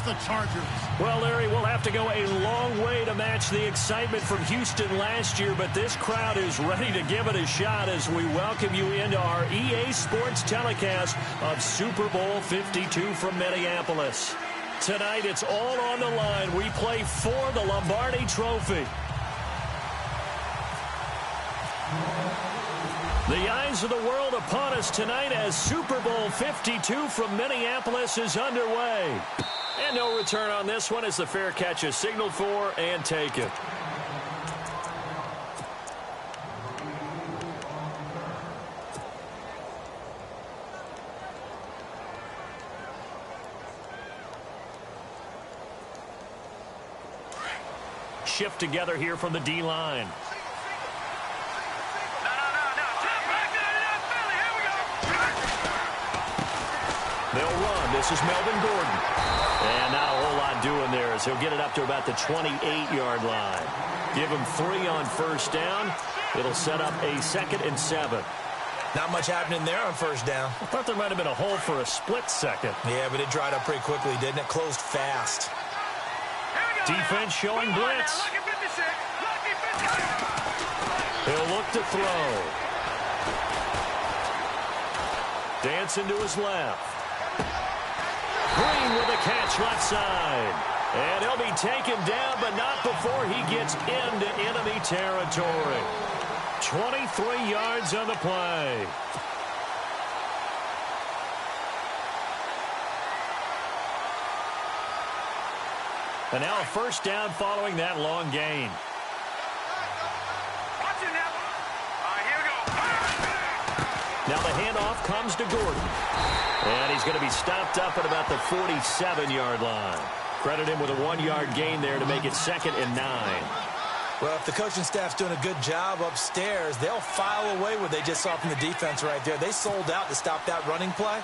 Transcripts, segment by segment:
the Chargers. Well, Larry, we'll have to go a long way to match the excitement from Houston last year, but this crowd is ready to give it a shot as we welcome you into our EA Sports telecast of Super Bowl 52 from Minneapolis. Tonight, it's all on the line. We play for the Lombardi Trophy. The eyes of the world upon us tonight as Super Bowl 52 from Minneapolis is underway. And no return on this one as the fair catch is signaled for and taken. Shift together here from the D-line. They'll run. This is Melvin Gordon. And not a whole lot doing there as he'll get it up to about the 28-yard line. Give him 3 on first down. It'll set up a 2nd and 7. Not much happening there on first down. I thought there might have been a hole for a split second. Yeah, but it dried up pretty quickly, didn't it? Closed fast. Defense showing blitz. He'll look to throw. Dancing to his left. Green with a catch left side. And he'll be taken down, but not before he gets into enemy territory. 23 yards on the play. And now a first down following that long gain. Now the handoff comes to Gordon. And he's going to be stopped up at about the 47-yard line. Credit him with a 1-yard gain there to make it 2nd and 9. Well, if the coaching staff's doing a good job upstairs, they'll file away what they just saw from the defense right there. They sold out to stop that running play.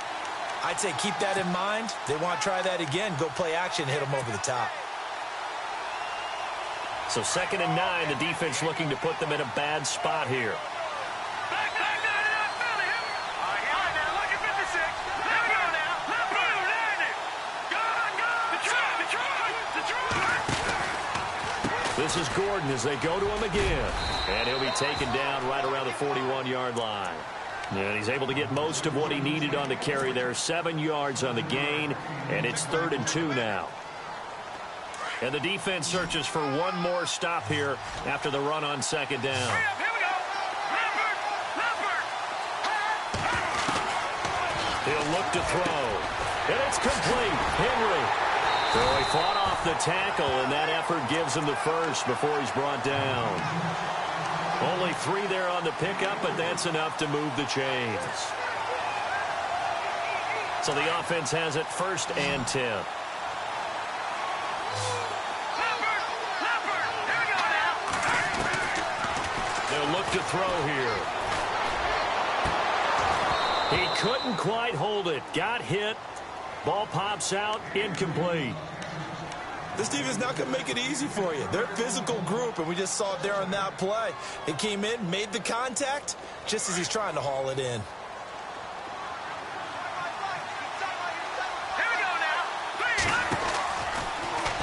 I'd say keep that in mind. They want to try that again. Go play action, hit them over the top. So 2nd and 9, the defense looking to put them in a bad spot here. This is Gordon as they go to him again. And he'll be taken down right around the 41-yard line. And he's able to get most of what he needed on the carry there. 7 yards on the gain, and it's 3rd and 2 now. And the defense searches for one more stop here after the run on 2nd down. He'll look to throw. And it's complete. Henry. So he fought off the tackle, and that effort gives him the first before he's brought down. Only 3 there on the pickup, but that's enough to move the chains. So the offense has it 1st and 10. They'll look to throw here. He couldn't quite hold it. Got hit. Ball pops out, incomplete. This team is not going to make it easy for you. They're a physical group, and we just saw it there on that play. It came in, made the contact, just as he's trying to haul it in.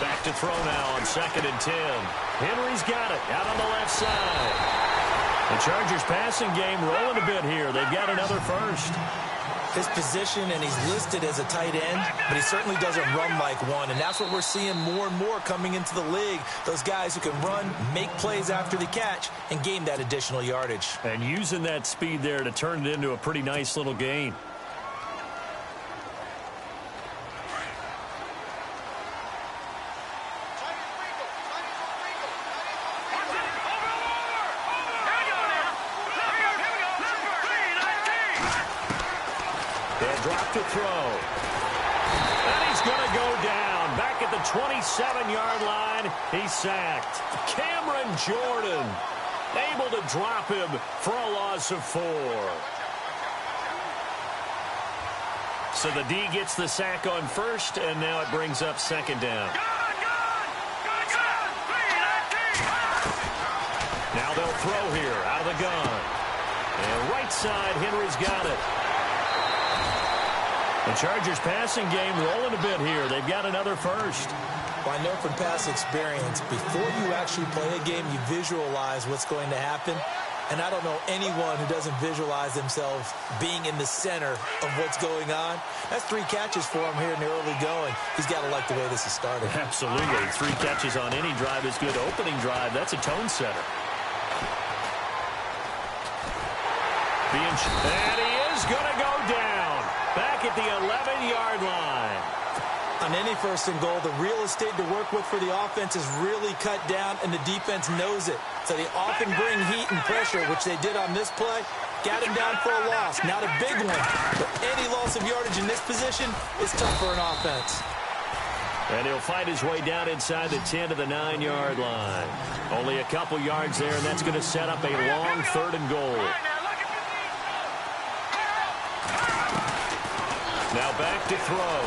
Back to throw now on 2nd and 10. Henry's got it out on the left side. The Chargers passing game rolling a bit here. They've got another first. His position, and he's listed as a tight end, but he certainly doesn't run like one, and that's what we're seeing more and more coming into the league. Those guys who can run, make plays after the catch, and gain that additional yardage. And using that speed there to turn it into a pretty nice little gain. Drop to throw. And he's going to go down. Back at the 27-yard line, he's sacked. Cameron Jordan able to drop him for a loss of 4. So the D gets the sack on first, and now it brings up 2nd down. Now they'll throw here out of the gun. And right side, Henry's got it. The Chargers passing game rolling a bit here. They've got another first. Well, I know from past experience, before you actually play a game, you visualize what's going to happen. And I don't know anyone who doesn't visualize themselves being in the center of what's going on. That's 3 catches for him here in the early going. He's got to like the way this is started. Absolutely. 3 catches on any drive is good. Opening drive, that's a tone setter. And he is going to go down. Back at the 11-yard line. On any first and goal, the real estate to work with for the offense is really cut down, and the defense knows it. So they often bring heat and pressure, which they did on this play. Got him down for a loss. Not a big one, but any loss of yardage in this position is tough for an offense. And he'll fight his way down inside the 10 to the 9-yard line. Only a couple yards there, and that's going to set up a long 3rd and goal. Now back to throw.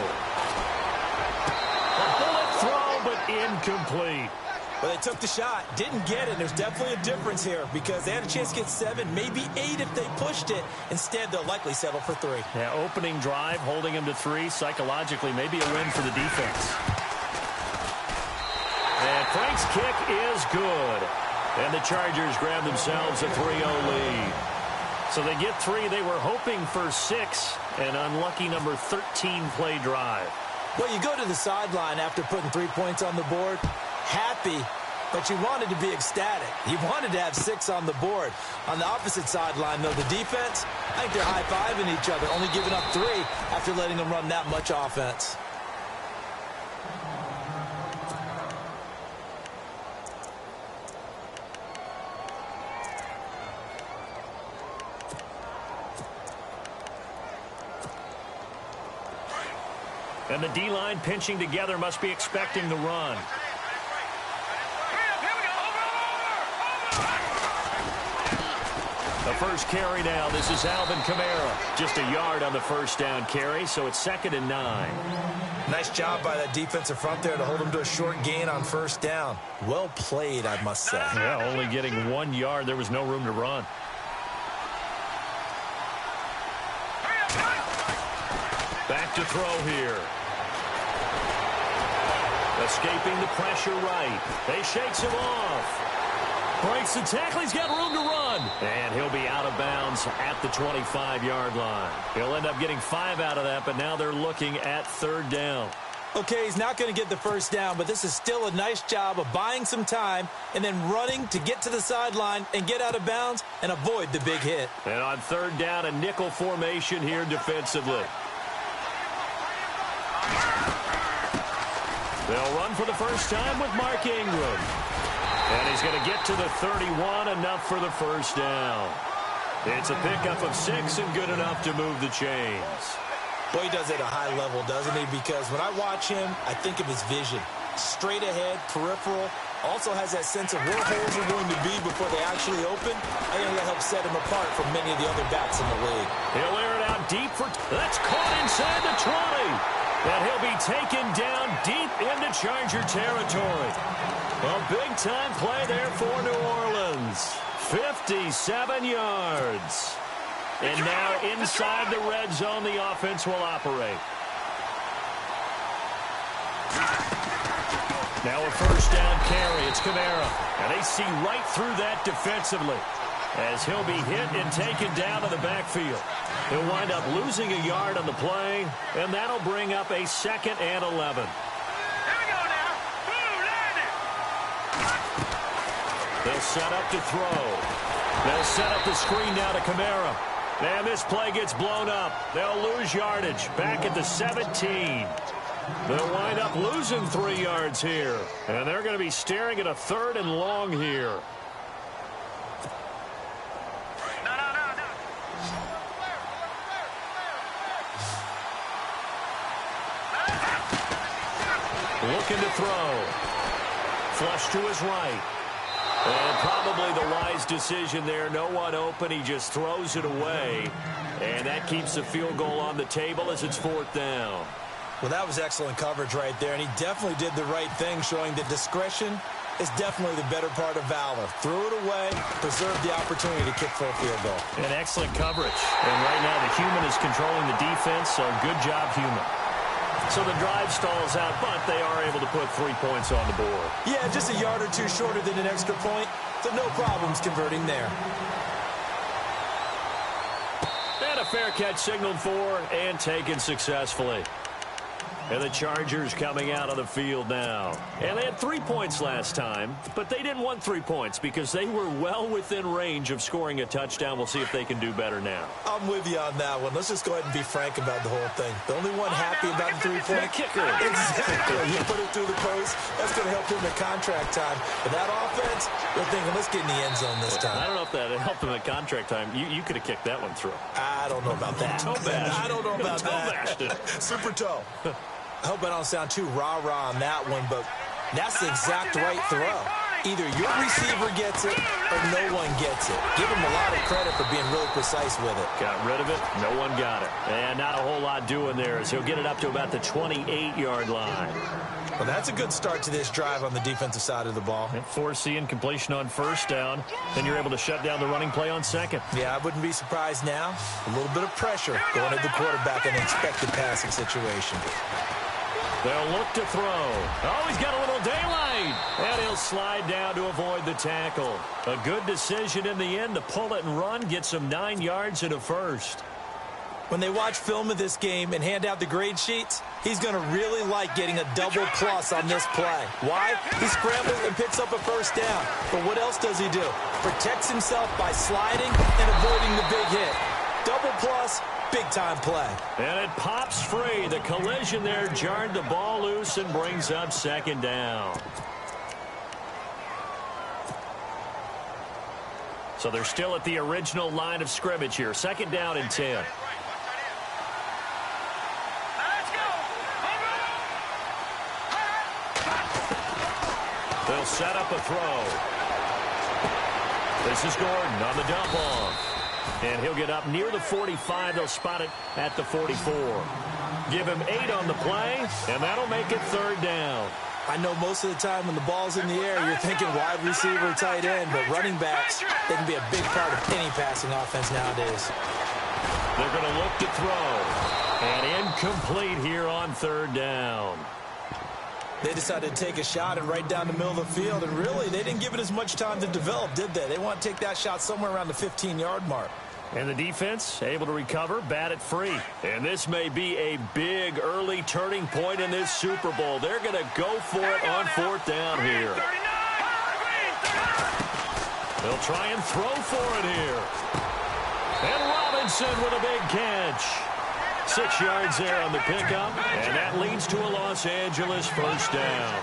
A bullet throw, but incomplete. Well, they took the shot, didn't get it. There's definitely a difference here because they had a chance to get 7, maybe 8 if they pushed it. Instead, they'll likely settle for 3. Yeah, opening drive, holding him to 3. Psychologically, maybe a win for the defense. And Frank's kick is good. And the Chargers grab themselves a 3-0 lead. So they get 3. They were hoping for 6. An unlucky number 13 play drive. Well, you go to the sideline after putting 3 points on the board, happy, but you wanted to be ecstatic. You wanted to have 6 on the board. On the opposite sideline, though, the defense, I think they're high-fiving each other, only giving up 3 after letting them run that much offense. And the D-line pinching together must be expecting the run. The first carry now. This is Alvin Kamara. Just a yard on the first down carry, so it's 2nd and 9. Nice job by that defensive front there to hold him to a short gain on first down. Well played, I must say. Yeah, only getting 1 yard. There was no room to run. Back to throw here. Escaping the pressure right. They shakes him off. Breaks the tackle. He's got room to run. And he'll be out of bounds at the 25-yard line. He'll end up getting 5 out of that, but now they're looking at 3rd down. Okay, he's not going to get the first down, but this is still a nice job of buying some time and then running to get to the sideline and get out of bounds and avoid the big hit. And on 3rd down, a nickel formation here defensively. They'll run for the first time with Mark Ingram. And he's going to get to the 31, enough for the first down. It's a pickup of 6 and good enough to move the chains. Boy, he does it at a high level, doesn't he? Because when I watch him, I think of his vision. Straight ahead, peripheral. Also has that sense of where holes are going to be before they actually open. I think that helps set him apart from many of the other backs in the league. He'll air it out deep for... That's caught inside the 20. And he'll be taken down deep into Charger territory. A big-time play there for New Orleans. 57 yards. And now inside the red zone, the offense will operate. Now a first down carry. It's Kamara. And they see right through that defensively as he'll be hit and taken down to the backfield. He'll wind up losing a yard on the play, and that'll bring up a 2nd and 11. They'll set up to throw. They'll set up the screen now to Kamara. And this play gets blown up. They'll lose yardage back at the 17. They'll wind up losing 3 yards here. And they're going to be staring at a 3rd and long here. Looking to throw. Flush to his right. And probably the wise decision there. No one open. He just throws it away. And that keeps the field goal on the table as it's 4th down. Well, that was excellent coverage right there. And he definitely did the right thing, showing that discretion is definitely the better part of valor. Throw it away, preserve the opportunity to kick for a field goal. And excellent coverage. And right now the human is controlling the defense, so good job, human. So the drive stalls out, but they are able to put 3 points on the board. Yeah, just a yard or two shorter than an extra point, so no problems converting there. And a fair catch signaled for and taken successfully. And the Chargers coming out on the field now. And they had 3 points last time, but they didn't want 3 points because they were well within range of scoring a touchdown. We'll see if they can do better now. I'm with you on that one. Let's just go ahead and be frank about the whole thing. The only one happy about the 3-point kicker. Exactly. You put it through the post. That's going to help him at contract time. But that offense, they're thinking, let's get in the end zone this time. I don't know if that helped him at contract time. You could have kicked that one through. I don't know about that. Toe bash. I don't know about that. Super toe. I hope I don't sound too rah-rah on that one, but that's the exact right throw. Either your receiver gets it or no one gets it. Give him a lot of credit for being really precise with it. Got rid of it. No one got it. And not a whole lot doing there as he'll get it up to about the 28-yard line. Well, that's a good start to this drive on the defensive side of the ball. And foreseeing completion on first down. Then you're able to shut down the running play on second. Yeah, I wouldn't be surprised now. A little bit of pressure going at the quarterback in an expected passing situation. They'll look to throw. Oh, he's got a little daylight. And he'll slide down to avoid the tackle. A good decision in the end to pull it and run. Gets him 9 yards and a first. When they watch film of this game and hand out the grade sheets, he's going to really like getting a double plus on this play. Why? He scrambles and picks up a first down. But what else does he do? Protects himself by sliding and avoiding the big hit. Double plus, big-time play. And it pops free. The collision there jarred the ball loose and brings up second down. So they're still at the original line of scrimmage here. Second down and 10. They'll set up a throw. This is Gordon on the dump off. And he'll get up near the 45. They'll spot it at the 44. Give him 8 on the play, and that'll make it third down. I know most of the time when the ball's in the air, you're thinking wide receiver, tight end, but running backs, they can be a big part of any passing offense nowadays. They're going to look to throw. And incomplete here on third down. They decided to take a shot and right down the middle of the field, and really, they didn't give it as much time to develop, did they? They want to take that shot somewhere around the 15-yard mark. And the defense able to recover, bat it free. And this may be a big early turning point in this Super Bowl. They're going to go for it on fourth down here. They'll try and throw for it here. And Robinson with a big catch. 6 yards there on the pickup, and that leads to a Los Angeles first down.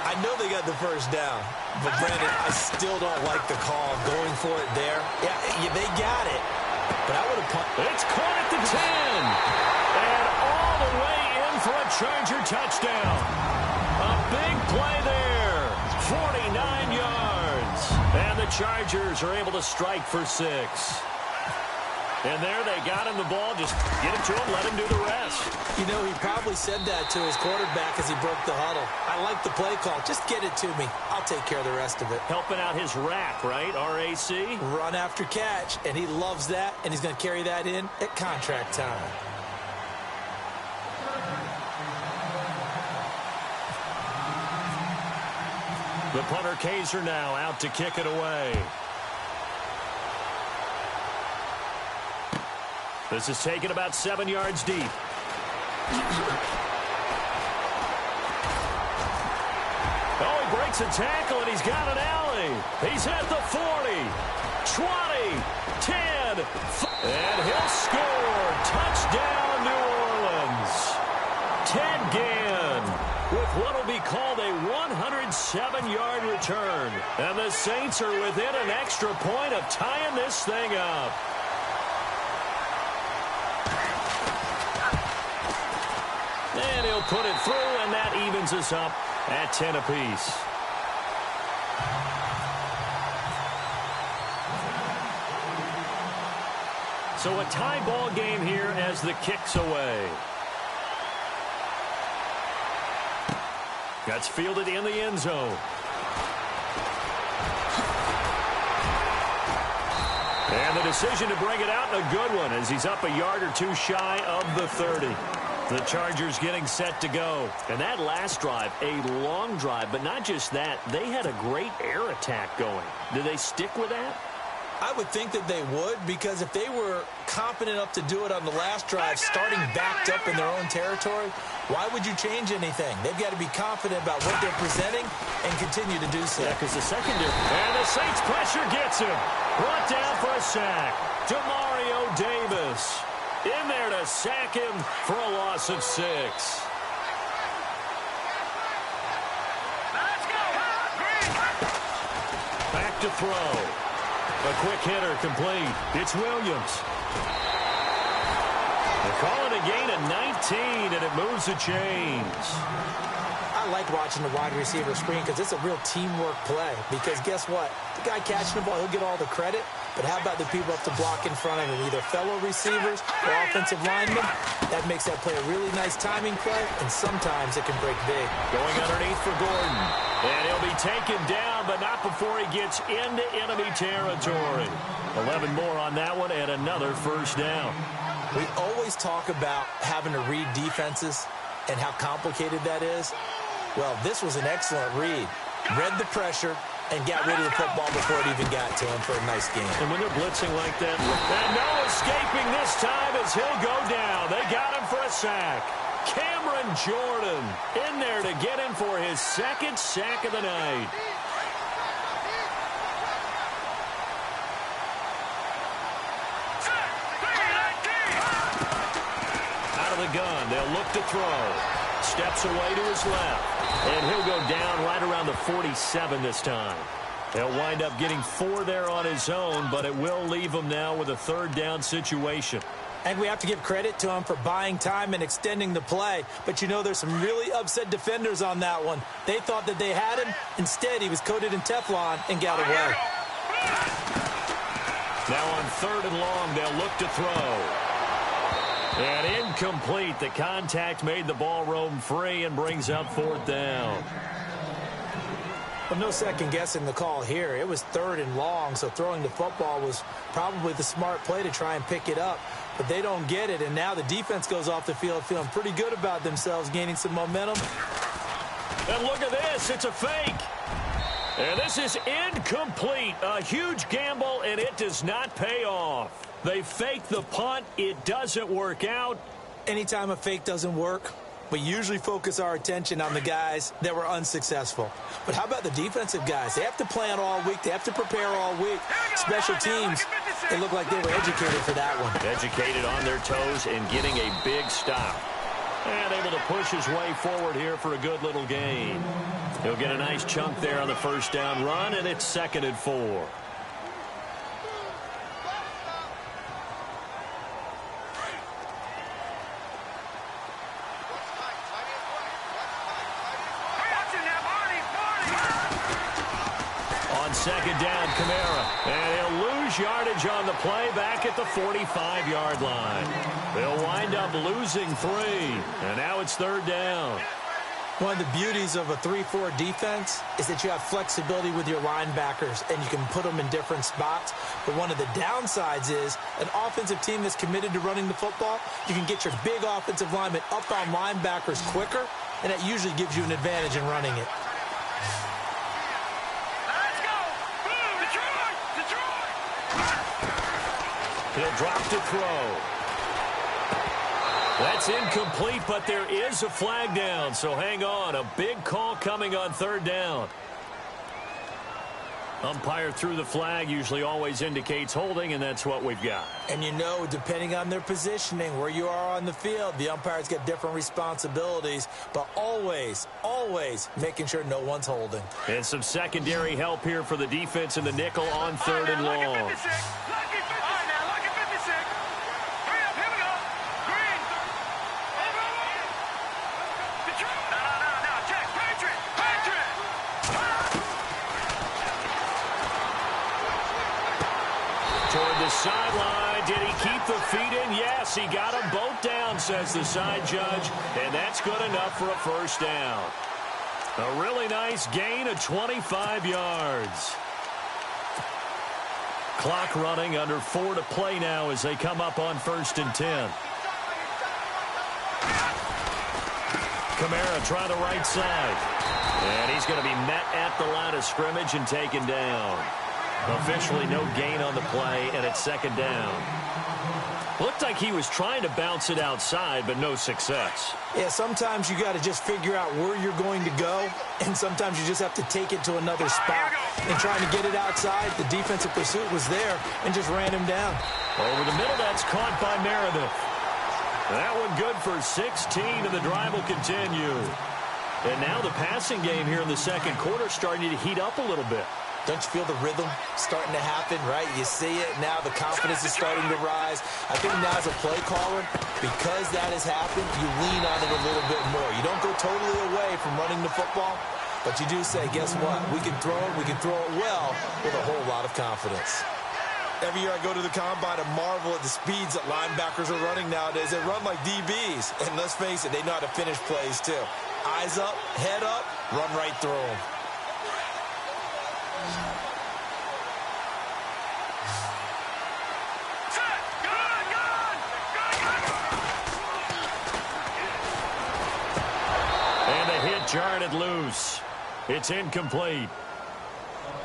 I know they got the first down, but Brandon, I still don't like the call going for it there. Yeah, they got it, but I would have punted. It's caught at the 10, and all the way in for a Charger touchdown. A big play there, 49 yards, and the Chargers are able to strike for 6. And there they got him the ball. Just get it to him, let him do the rest. You know, he probably said that to his quarterback as he broke the huddle. I like the play call. Just get it to me. I'll take care of the rest of it. Helping out his RAC, right? R-A-C? Run after catch, and he loves that, and he's going to carry that in at contract time. The punter Kaiser now out to kick it away. This is taken about 7 yards deep. Oh, he breaks a tackle, and he's got an alley. He's at the 40, 20, 10, and he'll score. Touchdown, New Orleans. Ted Ginn with what will be called a 107-yard return. And the Saints are within an extra point of tying this thing up. And he'll put it through, and that evens us up at 10 apiece. So a tie ball game here as the kick's away. That's fielded in the end zone. And the decision to bring it out, a good one, as he's up a yard or two shy of the 30. The Chargers getting set to go. And that last drive, a long drive, but not just that. They had a great air attack going. Do they stick with that? I would think that they would, because if they were confident enough to do it on the last drive, starting backed up in their own territory, why would you change anything? They've got to be confident about what they're presenting and continue to do so. Yeah, because the secondary... And the Saints pressure gets him. Brought down for a sack. Demario Davis in there to sack him for a loss of 6. Back to throw. A quick hitter complete. It's Williams. They call it a gain of 19, and it moves the chains. I like watching the wide receiver screen because it's a real teamwork play. Because guess what? The guy catching the ball, he'll get all the credit. But how about the people up to block in front of him, either fellow receivers or offensive linemen? That makes that play a really nice timing play, and sometimes it can break big. Going underneath for Gordon. And he'll be taken down, but not before he gets into enemy territory. 11 more on that one, and another first down. We always talk about having to read defenses and how complicated that is. Well, this was an excellent read. Read the pressure and got rid of the football before it even got to him for a nice game. And when they're blitzing like that, and no escaping this time as he'll go down. They got him for a sack. Cameron Jordan in there to get him for his second sack of the night. Out of the gun, they'll look to throw. Steps away to his left. And he'll go down right around the 47 this time. He'll wind up getting 4 there on his own, but it will leave him now with a third down situation. And we have to give credit to him for buying time and extending the play. But, you know, there's some really upset defenders on that one. They thought that they had him. Instead, he was coated in Teflon and got away. Now on 3rd and long, they'll look to throw. And incomplete. The contact made the ball roam free and brings up 4th down. Well, no second guessing the call here. It was 3rd and long, so throwing the football was probably the smart play to try and pick it up. But they don't get it, and now the defense goes off the field feeling pretty good about themselves, gaining some momentum. And look at this. It's a fake. And this is incomplete. A huge gamble, and it does not pay off. They fake the punt. It doesn't work out. Anytime a fake doesn't work, we usually focus our attention on the guys that were unsuccessful. But how about the defensive guys? They have to plan all week. They have to prepare all week. Special teams, they look like they were educated for that one. Educated on their toes and getting a big stop. And able to push his way forward here for a good little gain. He'll get a nice chunk there on the first down run, and it's 2nd and 4. Second down, Kamara. And he'll lose yardage on the play back at the 45-yard line. They'll wind up losing 3. And now it's 3rd down. One of the beauties of a 3-4 defense is that you have flexibility with your linebackers, and you can put them in different spots. But one of the downsides is an offensive team that's committed to running the football, you can get your big offensive linemen up on linebackers quicker, and that usually gives you an advantage in running it. He'll drop to throw. That's incomplete, but there is a flag down, so hang on. A big call coming on 3rd down. Umpire threw the flag, usually always indicates holding, and that's what we've got. And you know, depending on their positioning, where you are on the field, the umpire's got different responsibilities, but always, always making sure no one's holding. And some secondary help here for the defense in the nickel on 3rd and long. Toward the sideline. Did he keep the feet in? Yes, he got them both down, says the side judge, and that's good enough for a first down. A really nice gain of 25 yards. Clock running, under 4 to play now as they come up on 1st and 10. Kamara try the right side. And he's going to be met at the line of scrimmage and taken down. Officially no gain on the play, and it's 2nd down. Looked like he was trying to bounce it outside, but no success. Yeah, sometimes you got to just figure out where you're going to go, and sometimes you just have to take it to another spot. And trying to get it outside, the defensive pursuit was there and just ran him down. Over the middle, that's caught by Meredith. That one good for 16, and the drive will continue. And now the passing game here in the 2nd quarter starting to heat up a little bit. Don't you feel the rhythm starting to happen, right? You see it now. The confidence is starting to rise. I think now as a play caller, because that has happened, you lean on it a little bit more. You don't go totally away from running the football, but you do say, guess what? We can throw it well with a whole lot of confidence. Every year I go to the combine and marvel at the speeds that linebackers are running nowadays. They run like DBs, and let's face it, they know how to finish plays too. Eyes up, head up, run right through them. And the hit jarred it loose. It's incomplete.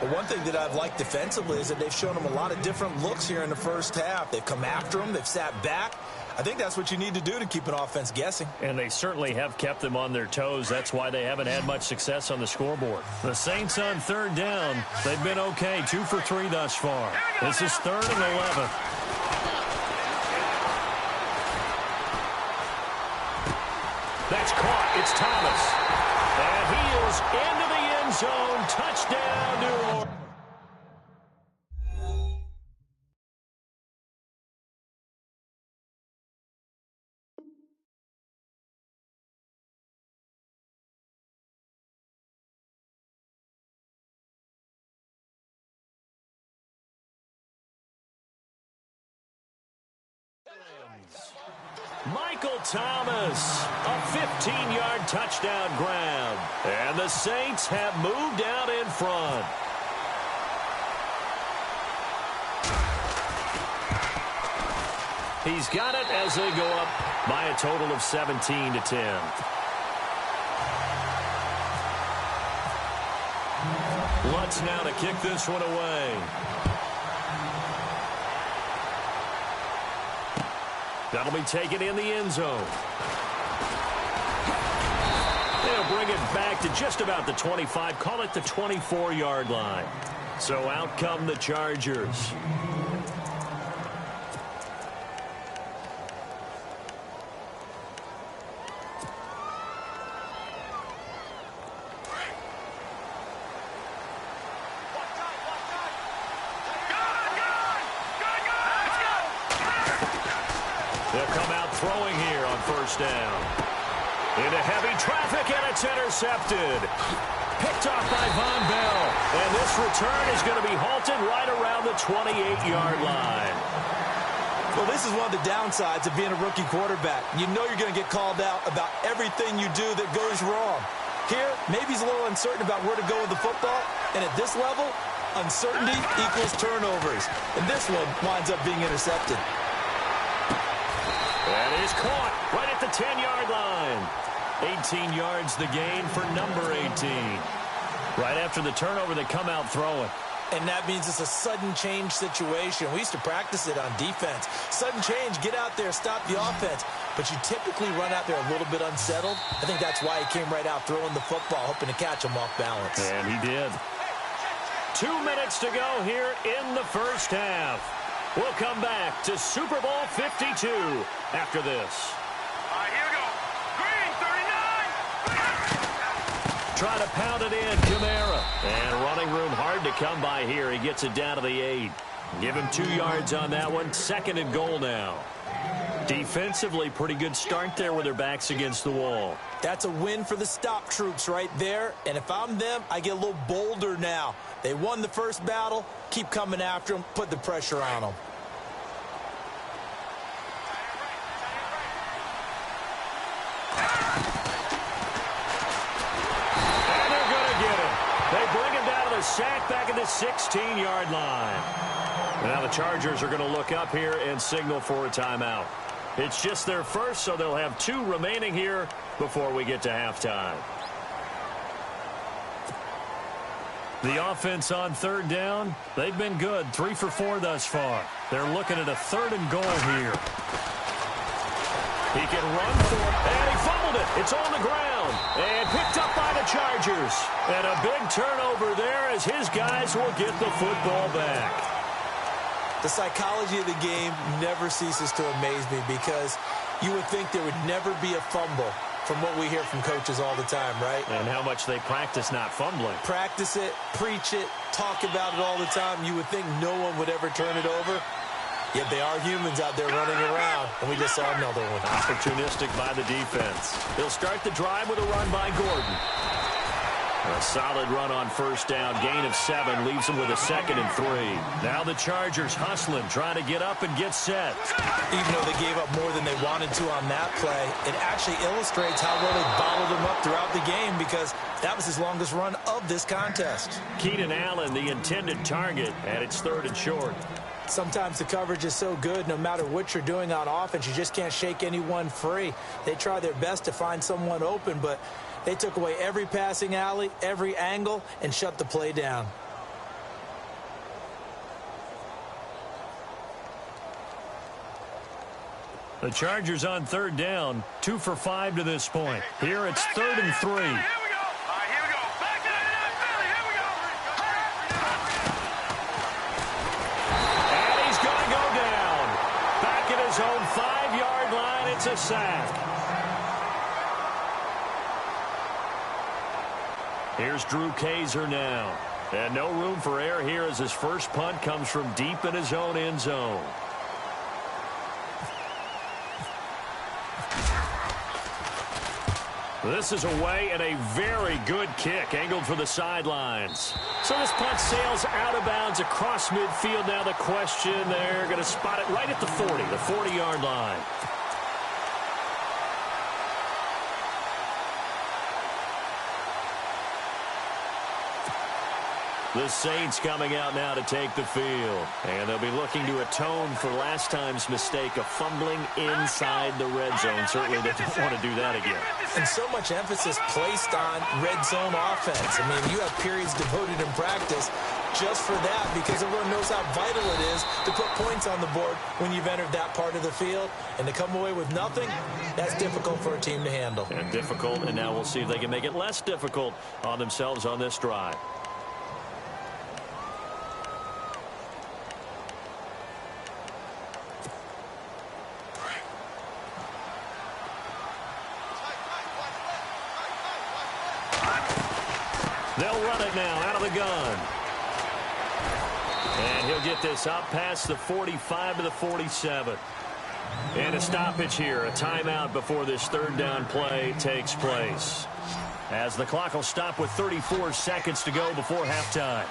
Well, one thing that I've liked defensively is that they've shown them a lot of different looks here in the first half. They've come after them. They've sat back. I think that's what you need to do to keep an offense guessing. And they certainly have kept them on their toes. That's why they haven't had much success on the scoreboard. The Saints on 3rd down. They've been okay. 2 for 3 thus far. This is 3rd and 11. That's caught. It's Thomas. And he is into the end zone. Touchdown, New Orleans. Michael Thomas, a 15-yard touchdown grab. And the Saints have moved out in front. He's got it as they go up by a total of 17 to 10. Lutz now to kick this one away. That'll be taken in the end zone. They'll bring it back to just about the 25, call it the 24-yard line. So out come the Chargers. They'll come out throwing here on 1st down. Into heavy traffic, and it's intercepted. Picked off by Von Bell. And this return is going to be halted right around the 28-yard line. Well, this is one of the downsides of being a rookie quarterback. You know you're going to get called out about everything you do that goes wrong. Here, maybe he's a little uncertain about where to go with the football. And at this level, uncertainty equals turnovers. And this one winds up being intercepted. That is caught right at the 10-yard line. 18 yards the gain for number 18. Right after the turnover, they come out throwing. And that means it's a sudden change situation. We used to practice it on defense. Sudden change, get out there, stop the offense. But you typically run out there a little bit unsettled. I think that's why he came right out throwing the football, hoping to catch him off balance. And he did. 2 minutes to go here in the first half. We'll come back to Super Bowl 52 after this. All right, here we go. Green, 39. Try to pound it in, Kamara. And running room hard to come by here. He gets it down to the 8. Give him 2 yards on that one. 2nd and goal now. Defensively, pretty good start there with their backs against the wall. That's a win for the stop troops right there. And if I'm them, I get a little bolder now. They won the first battle. Keep coming after them. Put the pressure on them. And they're going to get him. They bring him down to the sack back at the 16-yard line. Now the Chargers are going to look up here and signal for a timeout. It's just their first, so they'll have 2 remaining here before we get to halftime. The offense on third down, they've been good. 3 for 4 thus far. They're looking at a 3rd and goal here. He can run for it, and he fumbled it. It's on the ground, and picked up by the Chargers. And a big turnover there as his guys will get the football back. The psychology of the game never ceases to amaze me because you would think there would never be a fumble from what we hear from coaches all the time, right? And how much they practice not fumbling. Practice it, preach it, talk about it all the time. You would think no one would ever turn it over. Yet they are humans out there running around, and we just saw another one. Opportunistic by the defense. They'll start the drive with a run by Gordon. A solid run on first down. Gain of 7 leaves them with a 2nd and 3. Now the Chargers hustling, trying to get up and get set. Even though they gave up more than they wanted to on that play, it actually illustrates how well they bottled them up throughout the game because that was his longest run of this contest. Keenan Allen, the intended target, and it's 3rd and short. Sometimes the coverage is so good, no matter what you're doing on offense, you just can't shake anyone free. They try their best to find someone open, but they took away every passing alley, every angle, and shut the play down. The Chargers on third down, 2 for 5 to this point. Here it's 3rd and 3. Here we go. Here we go. Back to the Philly. Here we go. And he's going to go down. Back at his own 5-yard line, it's a sack. Here's Drew Kaiser now. And no room for error here as his first punt comes from deep in his own end zone. This is away and a very good kick angled for the sidelines. So this punt sails out of bounds across midfield. Now the question, they're going to spot it right at the 40, the 40-yard line. The Saints coming out now to take the field. And they'll be looking to atone for last time's mistake of fumbling inside the red zone. Certainly they don't want to do that again. And so much emphasis placed on red zone offense. I mean, you have periods devoted in practice just for that because everyone knows how vital it is to put points on the board when you've entered that part of the field. And to come away with nothing, that's difficult for a team to handle. And difficult, and now we'll see if they can make it less difficult on themselves on this drive. They'll run it now out of the gun. And he'll get this up past the 45 to the 47. And a stoppage here, a timeout before this third down play takes place. As the clock will stop with 34 seconds to go before halftime.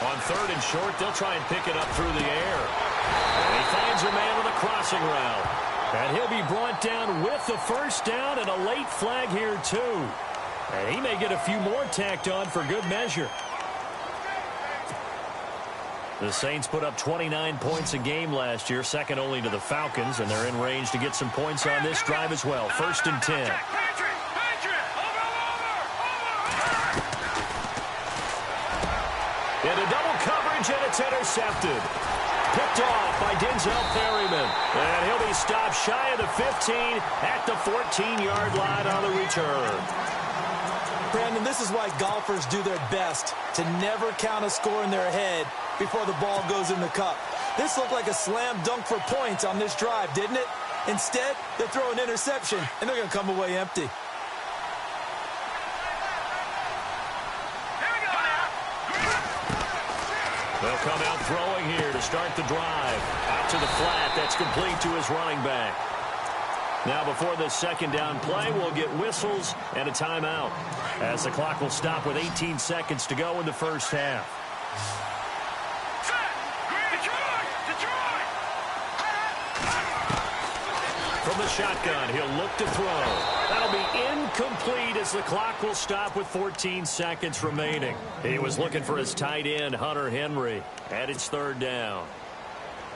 On 3rd and short, they'll try and pick it up through the air. And he finds a man with a crossing route. And he'll be brought down with the first down and a late flag here, too. And he may get a few more tacked on for good measure. The Saints put up 29 points a game last year, second only to the Falcons, and they're in range to get some points on this drive as well. 1st and 10. Into double coverage, and it's intercepted. Picked off by Denzel Perryman. And he'll be stopped shy of the 15 at the 14-yard line on the return. Brandon, this is why golfers do their best to never count a score in their head before the ball goes in the cup. This looked like a slam dunk for points on this drive, didn't it? Instead, they throw an interception, and they're going to come away empty. They'll come out throwing here to start the drive. Out to the flat. That's complete to his running back. Now before this second down play, we'll get whistles and a timeout as the clock will stop with 18 seconds to go in the first half. From the the shotgun. He'll look to throw. That'll be incomplete as the clock will stop with 14 seconds remaining. He was looking for his tight end, Hunter Henry, and it's third down.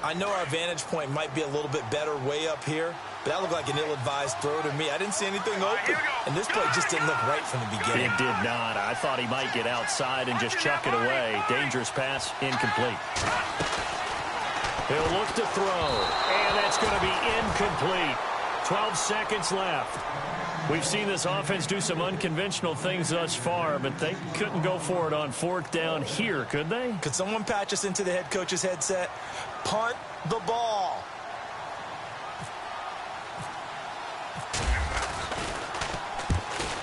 I know our vantage point might be a little bit better way up here, but that looked like an ill-advised throw to me. I didn't see anything open, and this play just didn't look right from the beginning. It did not. I thought he might get outside and just chuck it away. Dangerous pass, incomplete. He'll look to throw, and that's going to be incomplete. 12 seconds left. We've seen this offense do some unconventional things thus far, but they couldn't go for it on fourth down here, could they? Could someone patch us into the head coach's headset? Punt the ball.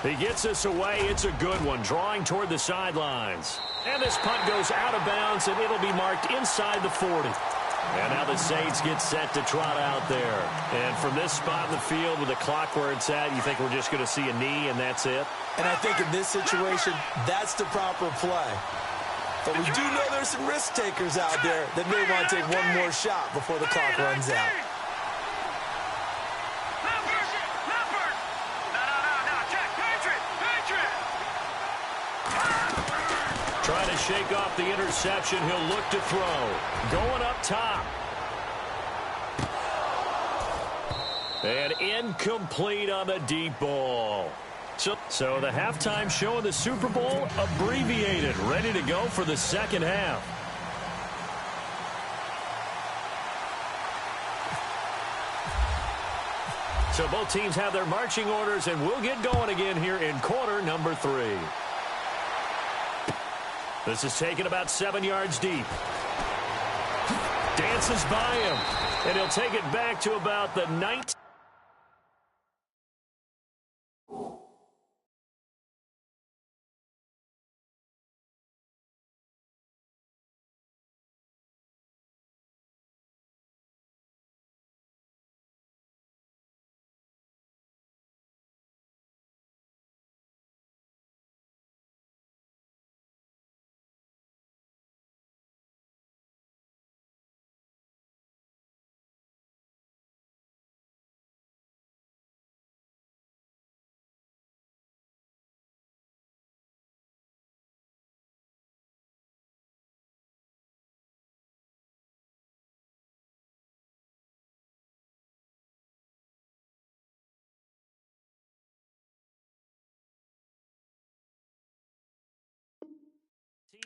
He gets us away. It's a good one, drawing toward the sidelines. And this punt goes out of bounds, and it'll be marked inside the 40. And now the Saints get set to trot out there. And from this spot in the field with the clock where it's at, you think we're just going to see a knee and that's it? And I think in this situation, that's the proper play. But we do know there's some risk takers out there that may want to take one more shot before the clock runs out. Trying to shake off the interception. He'll look to throw. Going up top. And incomplete on the deep ball. So the halftime show of the Super Bowl abbreviated. Ready to go for the second half. So both teams have their marching orders, and we'll get going again here in quarter number 3. This is taken about 7 yards deep. Dances by him. And he'll take it back to about the 19.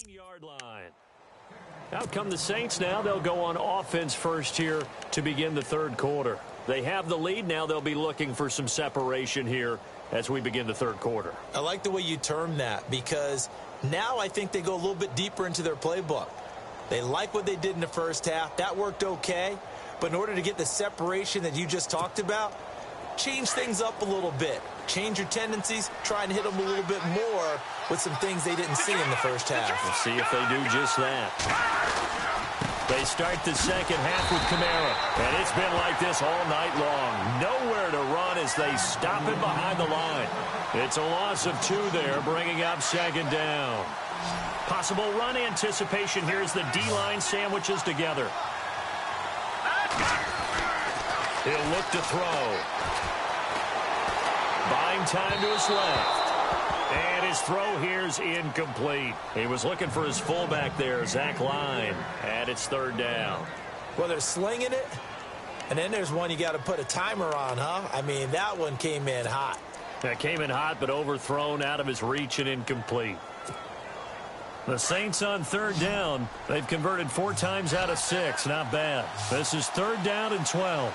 Yard line. Out come the Saints now. They'll go on offense first here to begin the third quarter. They have the lead. Now they'll be looking for some separation here as we begin the third quarter. I like the way you term that, because now I think they go a little bit deeper into their playbook. They like what they did in the first half. That worked okay. But in order to get the separation that you just talked about, change things up a little bit. Change your tendencies. Try and hit them a little bit more with some things they didn't see in the first half. We'll see if they do just that. They start the second half with Kamara. And it's been like this all night long. Nowhere to run as they stop him behind the line. It's a loss of 2 there, bringing up second down. Possible run anticipation here as the D-line sandwiches together. He'll look to throw. Buying time to his left. And his throw here's incomplete. He was looking for his fullback there, Zach Line. And it's third down. Well, they're slinging it. And then there's one you got to put a timer on, huh? I mean, that one came in hot. That came in hot, but overthrown out of his reach and incomplete. The Saints on third down. They've converted 4 times out of 6. Not bad. This is third down and 12.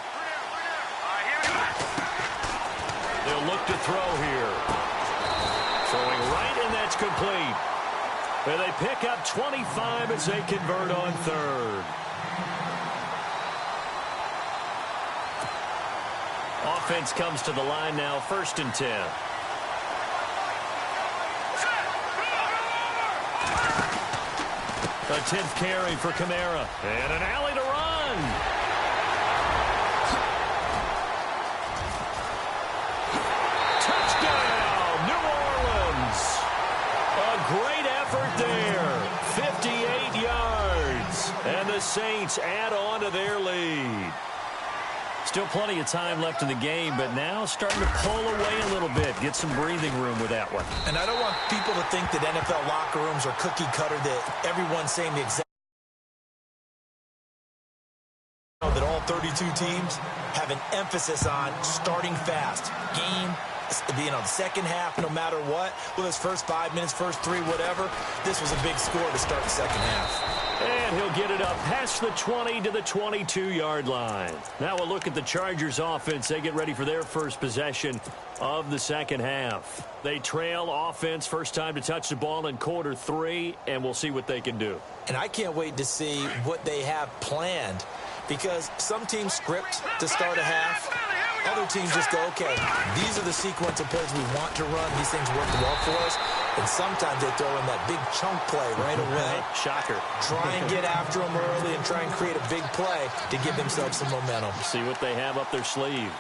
They'll look to throw here. Throwing right, and that's complete. And they pick up 25 as they convert on third. Offense comes to the line now, 1st and 10. A 10th carry for Kamara. And an alley to run. Touchdown, New Orleans. A great effort there. 58 yards. And the Saints add on to their lead. Still plenty of time left in the game, but now starting to pull away a little bit. Get some breathing room with that one. And I don't want people to think that NFL locker rooms are cookie cutter, that everyone's saying the exact that all 32 teams have an emphasis on starting fast. Game, the second half, no matter what, whether it's first 5 minutes, first 3, whatever, this was a big score to start the second half. And he'll get it up past the 20 to the 22-yard line. Now we'll look at the Chargers offense. They get ready for their first possession of the second half. They trail offense, first time to touch the ball in quarter 3, and we'll see what they can do. And I can't wait to see what they have planned, because some teams script to start a half. Other teams just go, okay, these are the sequence of plays we want to run. These things work well for us. And sometimes they throw in that big chunk play right away. Shocker. Try and get after them early and try and create a big play to give themselves some momentum. See what they have up their sleeve.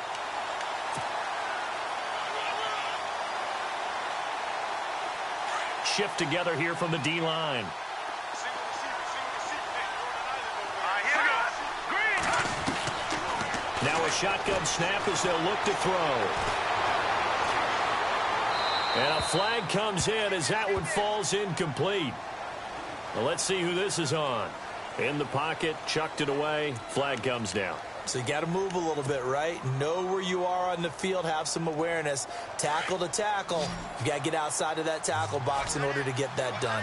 Shift together here from the D-line. Now a shotgun snap as they'll look to throw. And a flag comes in as that one falls incomplete. Well, let's see who this is on. In the pocket, chucked it away, flag comes down. So you got to move a little bit, right? Know where you are on the field, have some awareness. Tackle to tackle. You got to get outside of that tackle box in order to get that done.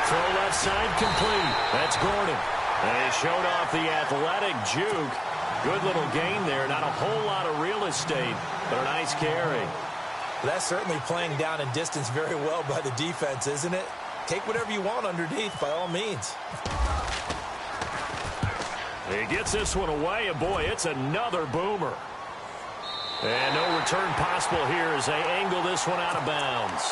Throw left side complete. That's Gordon. And he showed off the athletic juke. Good little gain there. Not a whole lot of real estate, but a nice carry. That's certainly playing down in distance very well by the defense, isn't it? Take whatever you want underneath, by all means. He gets this one away, and boy, it's another boomer. And no return possible here as they angle this one out of bounds.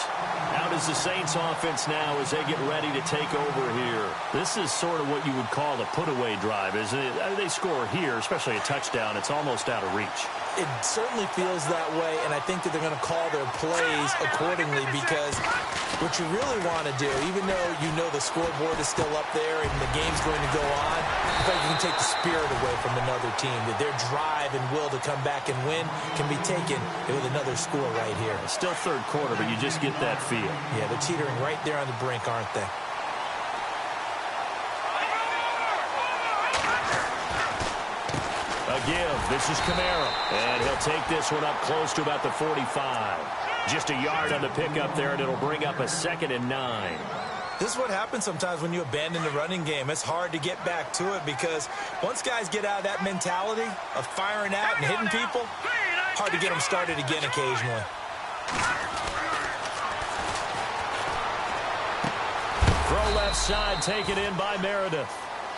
Out is the Saints offense now as they get ready to take over here. This is sort of what you would call a put-away drive, isn't it? They score here, especially a touchdown. It's almost out of reach. It certainly feels that way, and I think that they're going to call their plays accordingly, because what you really want to do, even though you know the scoreboard is still up there and the game's going to go on, I think you can take the spirit away from another team, that their drive and will to come back and win can be taken with another score right here. It's still third quarter, but you just get that feel. Yeah, they're teetering right there on the brink, aren't they? A give. This is Kamara. And he'll take this one up close to about the 45. Just a yard on the pickup there, and it'll bring up a 2nd and 9. This is what happens sometimes when you abandon the running game. It's hard to get back to it, because once guys get out of that mentality of firing out and hitting people, hard to get them started again occasionally. Throw left side, taken in by Meredith.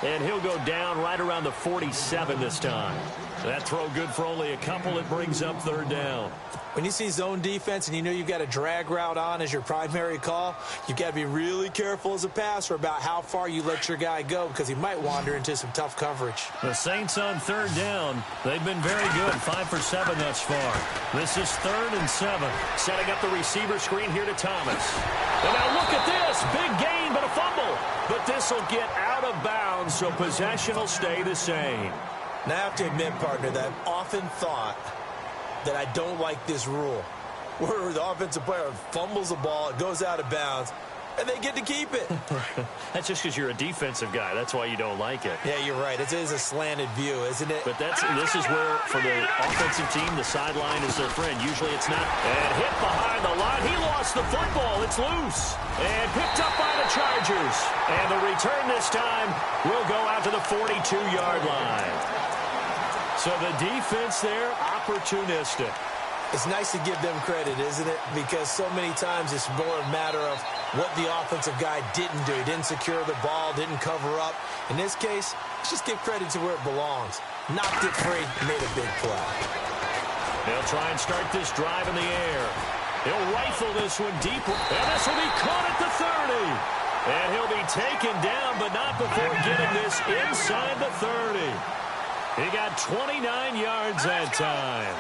And he'll go down right around the 47 this time. That throw good for only a couple. It brings up 3rd down. When you see zone defense and you know you've got a drag route on as your primary call, you've got to be really careful as a passer about how far you let your guy go, because he might wander into some tough coverage. The Saints on 3rd down. They've been very good, 5 for 7 thus far. This is 3rd and 7. Setting up the receiver screen here to Thomas. And now look at this. Big gain, but a fumble. But this will get out of bounds, so possession will stay the same. Now, I have to admit, partner, that I've often thought that I don't like this rule, where the offensive player fumbles the ball, it goes out of bounds, and they get to keep it. That's just because you're a defensive guy. That's why you don't like it. Yeah, you're right. It is a slanted view, isn't it? But this is where, for the offensive team, the sideline is their friend. Usually it's not. And hit behind the line. He lost the football. It's loose. And picked up by the Chargers. And the return this time will go out to the 42-yard line. So the defense there, opportunistic. It's nice to give them credit, isn't it? Because so many times it's more a matter of what the offensive guy didn't do. He didn't secure the ball, didn't cover up. In this case, let's just give credit to where it belongs. Knocked it free, made a big play. They'll try and start this drive in the air. He'll rifle this one deep, and this will be caught at the 30. And he'll be taken down, but not before getting this inside the 30. He got 29 yards that time.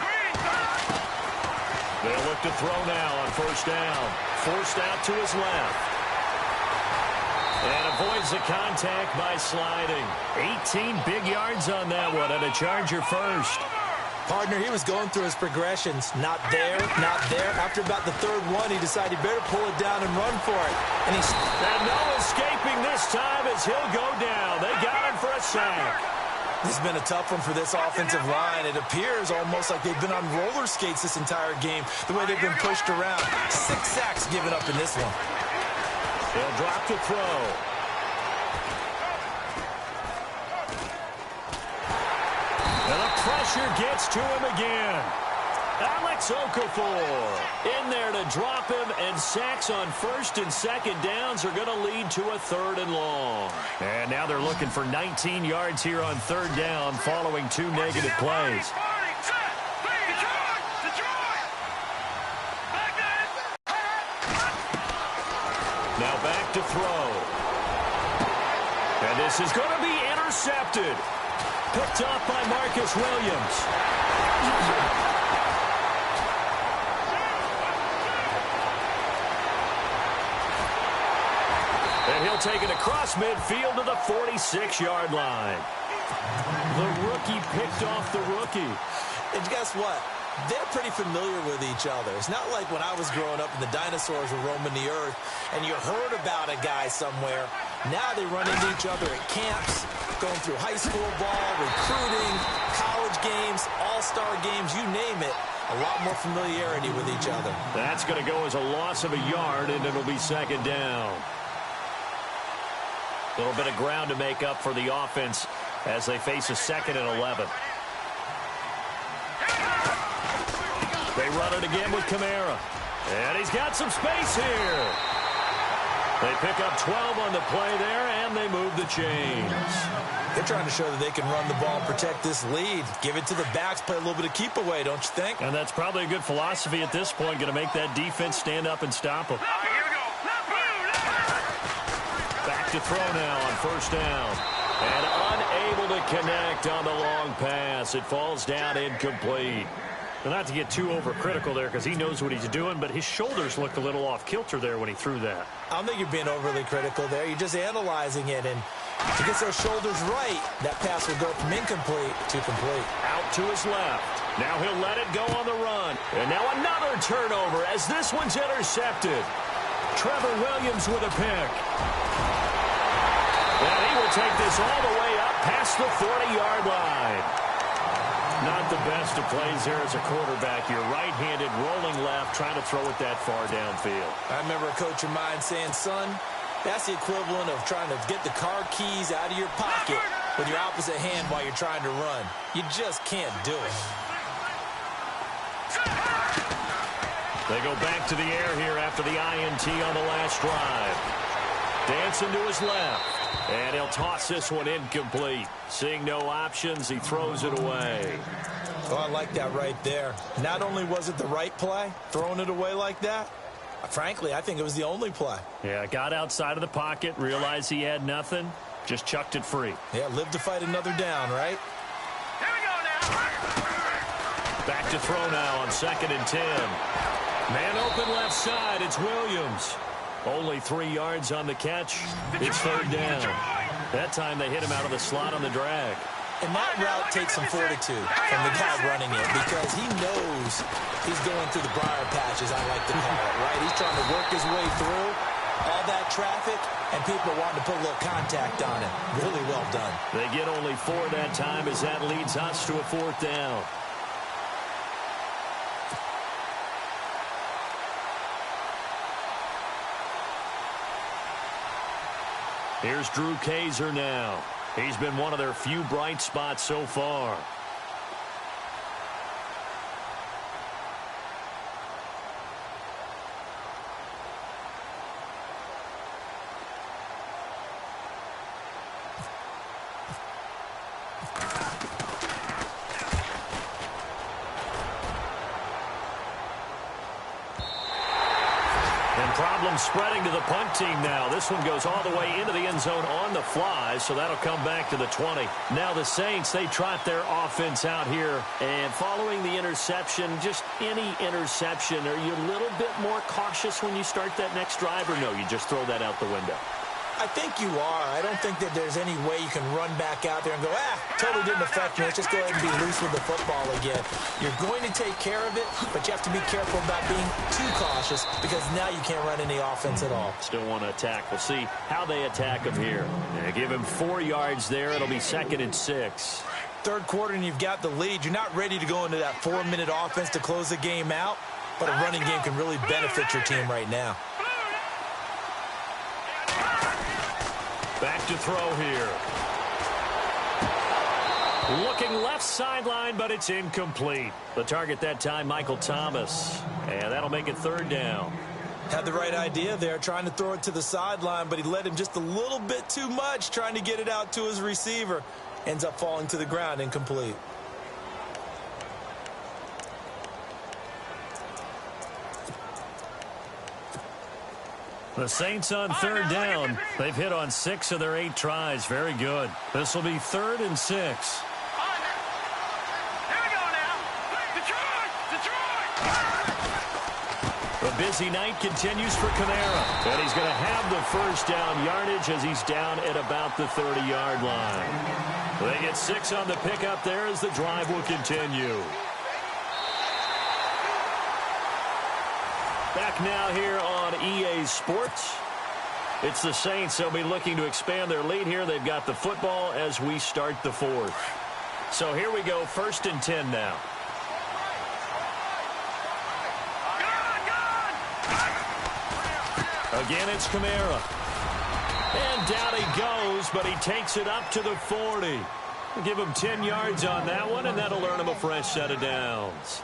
They'll look to throw now on 1st down. Forced out to his left. And avoids the contact by sliding. 18 big yards on that one, and a Charger first. Partner, he was going through his progressions. Not there, not there. After about the third one, he decided he better pull it down and run for it. And no escaping this time as he'll go down. They got him for a sack. This has been a tough one for this offensive line. It appears almost like they've been on roller skates this entire game, the way they've been pushed around. 6 sacks given up in this one. He'll drop to throw. And the pressure gets to him again. Alex Okafor in there to drop him, and sacks on first and second downs are going to lead to a 3rd and long. And now they're looking for 19 yards here on 3rd down following 2 negative plays. Now back to throw. And this is going to be intercepted. Picked off by Marcus Williams. And he'll take it across midfield to the 46-yard line. The rookie picked off the rookie. And guess what? They're pretty familiar with each other. It's not like when I was growing up and the dinosaurs were roaming the earth and you heard about a guy somewhere. Now they run into each other at camps, going through high school ball, recruiting, college games, all-star games, you name it. A lot more familiarity with each other. That's going to go as a loss of a yard, and it'll be 2nd down. A little bit of ground to make up for the offense as they face a 2nd and 11. They run it again with Kamara. And he's got some space here. They pick up 12 on the play there, and they move the chains. They're trying to show that they can run the ball and protect this lead. Give it to the backs, play a little bit of keep away, don't you think? And that's probably a good philosophy at this point, going to make that defense stand up and stop them. Back to throw now on 1st down. And unable to connect on the long pass. It falls down incomplete. Well, not to get too overcritical there because he knows what he's doing, but his shoulders looked a little off kilter there when he threw that. I don't think you're being overly critical there. You're just analyzing it, and to get those shoulders right, that pass will go from incomplete to complete. Out to his left. Now he'll let it go on the run. And now another turnover as this one's intercepted. Trevor Williams with a pick. And he will take this all the way up past the 40-yard line. Not the best of plays there as a quarterback. You're right-handed, rolling left, trying to throw it that far downfield. I remember a coach of mine saying, son, that's the equivalent of trying to get the car keys out of your pocket with your opposite hand while you're trying to run. You just can't do it. They go back to the air here after the INT on the last drive. Dancing to his left. And he'll toss this one incomplete. Seeing no options, he throws it away. Oh, I like that right there. Not only was it the right play, throwing it away like that, frankly, I think it was the only play. Yeah, got outside of the pocket, realized he had nothing, just chucked it free. Yeah, live to fight another down, right? Here we go now. Back to throw now on 2nd and 10. Man open left side, it's Williams. Only 3 yards on the catch. It's 3rd down. That time they hit him out of the slot on the drag. And that route takes some fortitude from the guy running it because he knows he's going through the briar patch, as I like to call it, right? He's trying to work his way through all that traffic, and people are wanting to put a little contact on it. Really well done. They get only 4 that time as that leads us to a 4th down. Here's Drew Kaiser now. He's been one of their few bright spots so far. Problem spreading to the punt team now. This one goes all the way into the end zone on the fly, so that'll come back to the 20. Now the Saints, they trot their offense out here, and following the interception, just any interception, are you a little bit more cautious when you start that next drive, or no, you just throw that out the window? I think you are. I don't think that there's any way you can run back out there and go, totally didn't affect me. Let's just go ahead and be loose with the football again. You're going to take care of it, but you have to be careful about being too cautious because now you can't run any offense at all. Still want to attack. We'll see how they attack him here. Give him 4 yards there. It'll be 2nd and 6. Third quarter and you've got the lead. You're not ready to go into that 4-minute offense to close the game out, but a running game can really benefit your team right now. Back to throw here. Looking left sideline, but it's incomplete. The target that time, Michael Thomas. And that'll make it 3rd down. Had the right idea there, trying to throw it to the sideline, but he led him just a little bit too much, trying to get it out to his receiver. Ends up falling to the ground, incomplete. The Saints on 3rd down. They've hit on 6 of their 8 tries. Very good. This will be 3rd and 6. Here we go now. Detroit! The busy night continues for Kamara. And he's going to have the first down yardage as he's down at about the 30-yard line. They get 6 on the pickup there as the drive will continue. Back now here on EA Sports. It's the Saints. They'll be looking to expand their lead here. They've got the football as we start the 4th. So here we go, 1st and 10 now. Again, it's Kamara. And down he goes, but he takes it up to the 40. We'll give him 10 yards on that one, and that'll earn him a fresh set of downs.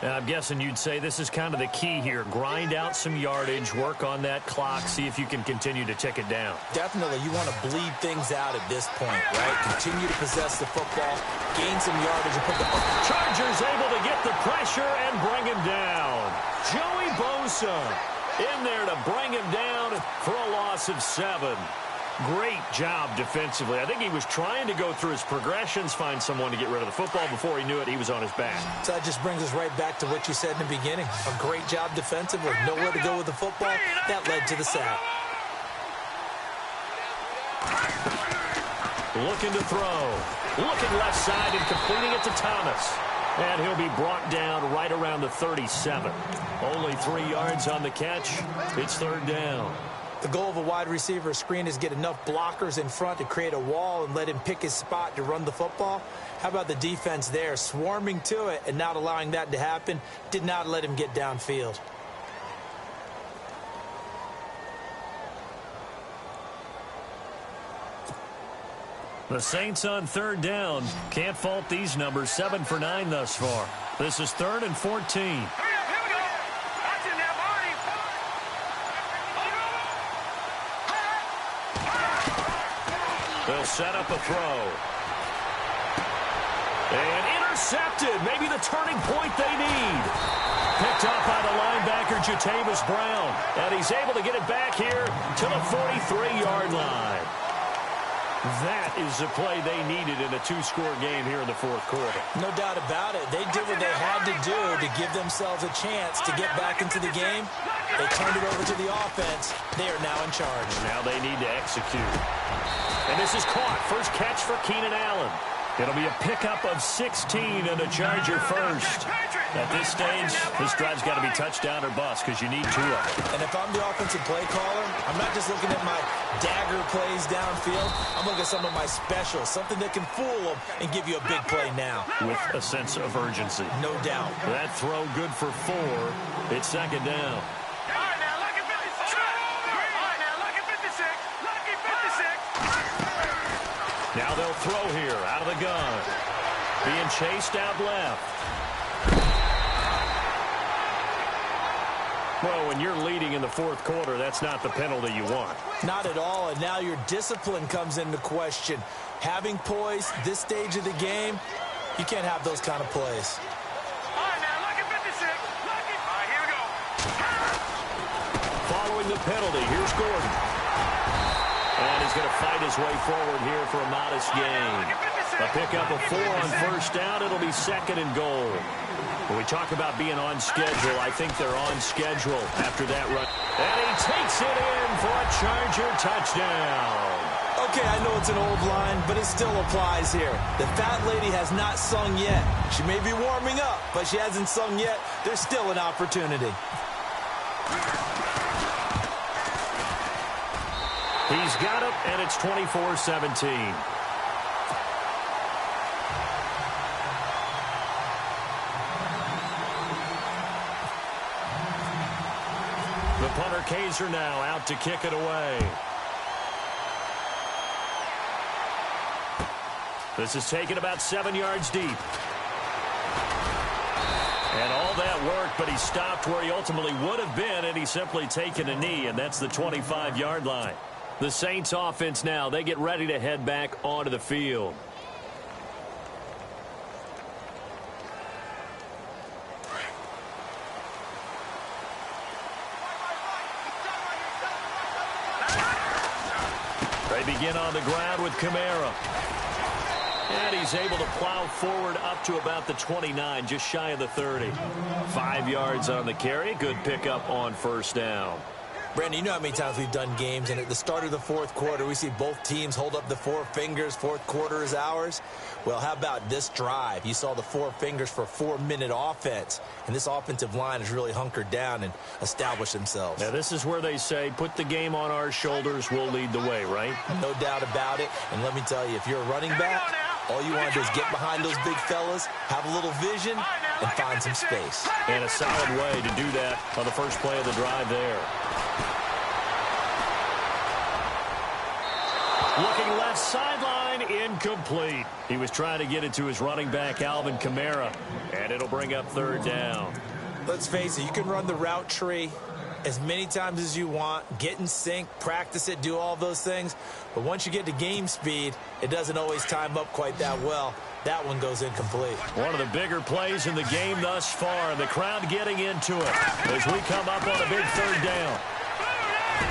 I'm guessing you'd say this is kind of the key here. Grind out some yardage, work on that clock, see if you can continue to tick it down. Definitely, you want to bleed things out at this point, right? Continue to possess the football, gain some yardage, and put the... Chargers able to get the pressure and bring him down. Joey Bosa in there to bring him down for a loss of 7. Great job defensively. I think he was trying to go through his progressions, find someone to get rid of the football. Before he knew it, he was on his back. So that just brings us right back to what you said in the beginning. A great job defensively. Nowhere to go with the football. That led to the sack. Looking to throw. Looking left side and completing it to Thomas. And he'll be brought down right around the 37. Only 3 yards on the catch. It's 3rd down. The goal of a wide receiver screen is get enough blockers in front to create a wall and let him pick his spot to run the football. How about the defense there, swarming to it and not allowing that to happen? Did not let him get downfield. The Saints on 3rd down. Can't fault these numbers. 7 for 9 thus far. This is 3rd and 14. They'll set up a throw. And intercepted. Maybe the turning point they need. Picked up by the linebacker, Jatavis Brown. And he's able to get it back here to the 43-yard line. That is the play they needed in a 2-score game here in the 4th quarter. No doubt about it. They did what they had to do to give themselves a chance to get back into the game. They turned it over to the offense. They are now in charge. Now they need to execute. And this is caught. First catch for Keenan Allen. It'll be a pickup of 16 and a Charger first. At this stage, this drive's got to be touchdown or bust because you need 2 of them. And if I'm the offensive play caller, I'm not just looking at my dagger plays downfield. I'm looking at some of my specials, something that can fool them and give you a big play now. With a sense of urgency. No doubt. That throw good for 4. It's 2nd down. Now they'll throw here out of the gun. Being chased out left. Well, when you're leading in the 4th quarter, that's not the penalty you want. Not at all, and now your discipline comes into question. Having poise this stage of the game, you can't have those kind of plays. All right, now, look at 56. All right, here we go. Following the penalty, here's Gordon. And he's going to fight his way forward here for a modest gain. A pickup of 4 on first down. It'll be 2nd and goal. When we talk about being on schedule, I think they're on schedule after that run. And he takes it in for a Charger touchdown. Okay, I know it's an old line, but it still applies here. The fat lady has not sung yet. She may be warming up, but she hasn't sung yet. There's still an opportunity. He's got it, and it's 24-17. The punter Kaiser now out to kick it away. This is taken about 7 yards deep. And all that worked, but he stopped where he ultimately would have been, and he's simply taken a knee, and that's the 25-yard line. The Saints offense now, they get ready to head back onto the field. They begin on the ground with Kamara. And he's able to plow forward up to about the 29, just shy of the 30. 5 yards on the carry. Good pickup on first down. Brandon, you know how many times we've done games, and at the start of the fourth quarter, we see both teams hold up the 4 fingers, fourth quarter is ours. Well, how about this drive? You saw the 4 fingers for a 4-minute offense, and this offensive line has really hunkered down and established themselves. Now, this is where they say, put the game on our shoulders, we'll lead the way, right? No doubt about it, and let me tell you, if you're a running back, all you want to do is get behind those big fellas, have a little vision, and find some space. And a solid way to do that on the first play of the drive there. Looking left sideline, incomplete. He was trying to get it to his running back, Alvin Kamara, and it'll bring up 3rd down. Let's face it, you can run the route tree as many times as you want, get in sync, practice it, do all those things. But once you get to game speed, it doesn't always time up quite that well. That one goes incomplete. One of the bigger plays in the game thus far. The crowd getting into it as we come up on a big 3rd down.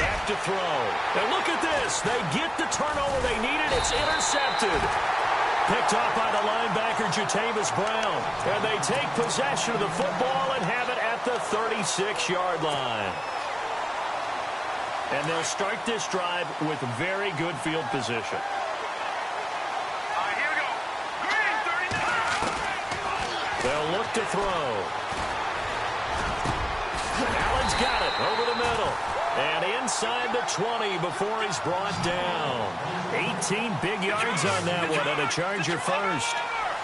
Back to throw. And look at this. They get the turnover they needed. It's intercepted. Picked off by the linebacker, Jatavis Brown. And they take possession of the football and have it at the 36-yard line. And they'll start this drive with very good field position. Here we go. Green, 39. They'll look to throw. Allen's got it over the middle. And inside the 20 before he's brought down. 18 big yards on that one, and a Charger first.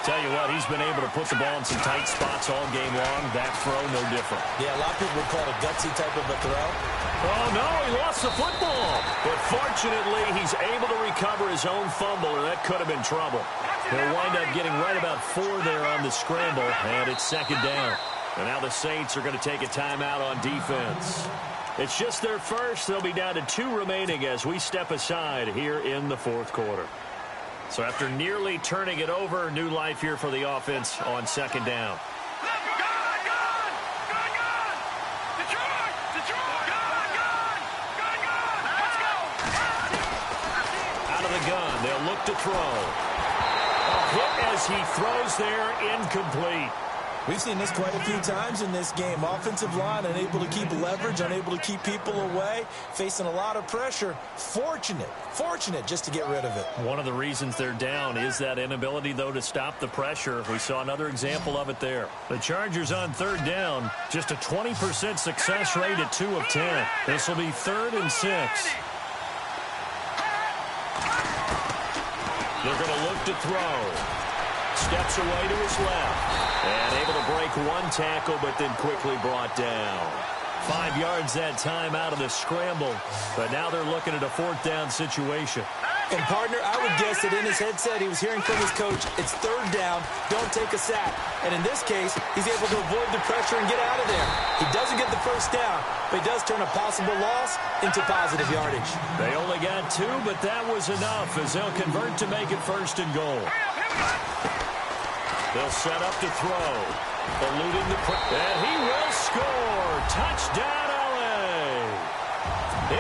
Tell you what, he's been able to put the ball in some tight spots all game long. That throw, no different. Yeah, a lot of people would call it a gutsy type of a throw. Oh, no, he lost the football. But fortunately, he's able to recover his own fumble, or that could have been trouble. They'll wind up getting right about 4 there on the scramble, and it's 2nd down. And now the Saints are going to take a timeout on defense. It's just their first. They'll be down to 2 remaining as we step aside here in the 4th quarter. So after nearly turning it over, new life here for the offense on 2nd down. Out of the gun, they'll look to throw. A hit as he throws there, incomplete. We've seen this quite a few times in this game. Offensive line unable to keep leverage, unable to keep people away, facing a lot of pressure. Fortunate just to get rid of it. One of the reasons they're down is that inability, though, to stop the pressure. We saw another example of it there. The Chargers on 3rd down, just a 20% success rate at 2 of 10. This will be 3rd and 6. They're going to look to throw. Steps away to his left. And able to break 1 tackle, but then quickly brought down. 5 yards that time out of the scramble. But now they're looking at a 4th down situation. And, partner, I would guess that in his headset he was hearing from his coach, it's 3rd down, don't take a sack. And in this case, he's able to avoid the pressure and get out of there. He doesn't get the 1st down, but he does turn a possible loss into positive yardage. They only got 2, but that was enough as they'll convert to make it 1st and goal. They'll set up to throw. Eluding the and he will score. Touchdown, LA.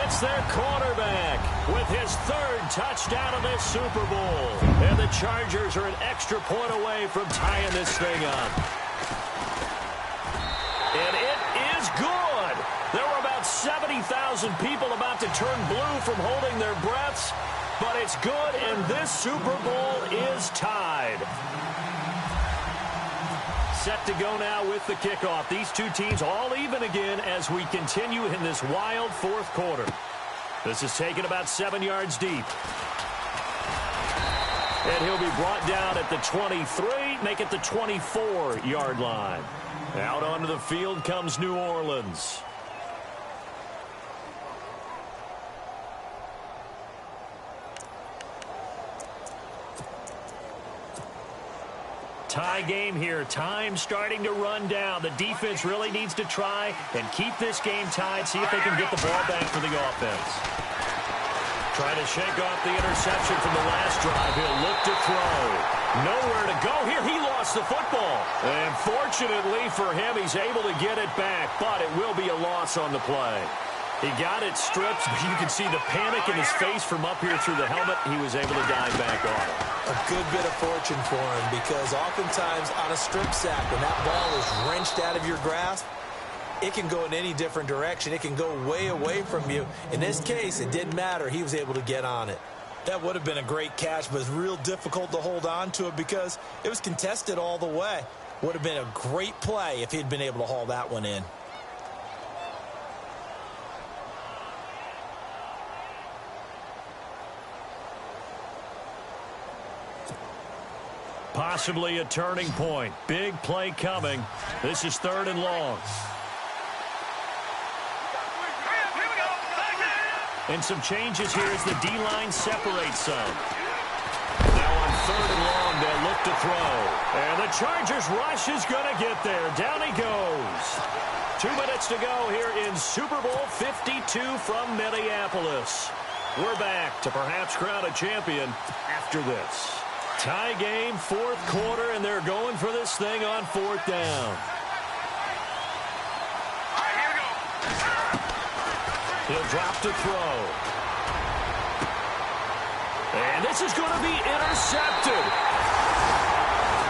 It's their quarterback with his third touchdown of this Super Bowl. And the Chargers are an extra point away from tying this thing up. And it is good. There were about 70,000 people about to turn blue from holding their breaths. But it's good, and this Super Bowl is tied. Set to go now with the kickoff. These two teams all even again as we continue in this wild fourth quarter. This is taken about 7 yards deep. And he'll be brought down at the 23, make it the 24-yard line. Out onto the field comes New Orleans. Tie game here. Time starting to run down. The defense really needs to try and keep this game tied, see if they can get the ball back for the offense. Trying to shake off the interception from the last drive. He'll look to throw. Nowhere to go here. He lost the football. And fortunately for him, he's able to get it back, but it will be a loss on the play. He got it stripped, but you can see the panic in his face from up here through the helmet. He was able to dive back on it. A good bit of fortune for him because oftentimes on a strip sack, when that ball is wrenched out of your grasp, it can go in any different direction. It can go way away from you. In this case, it didn't matter. He was able to get on it. That would have been a great catch, but it's real difficult to hold on to it because it was contested all the way. Would have been a great play if he'd been able to haul that one in. Possibly a turning point. Big play coming. This is 3rd and long. And some changes here as the D-line separates some. Now on 3rd and long, they'll look to throw. And the Chargers rush is going to get there. Down he goes. 2 minutes to go here in Super Bowl 52 from Minneapolis. We're back to perhaps crown a champion after this. Tie game, 4th quarter, and they're going for this thing on 4th down. All right, here we go. He'll drop to throw. And this is going to be intercepted.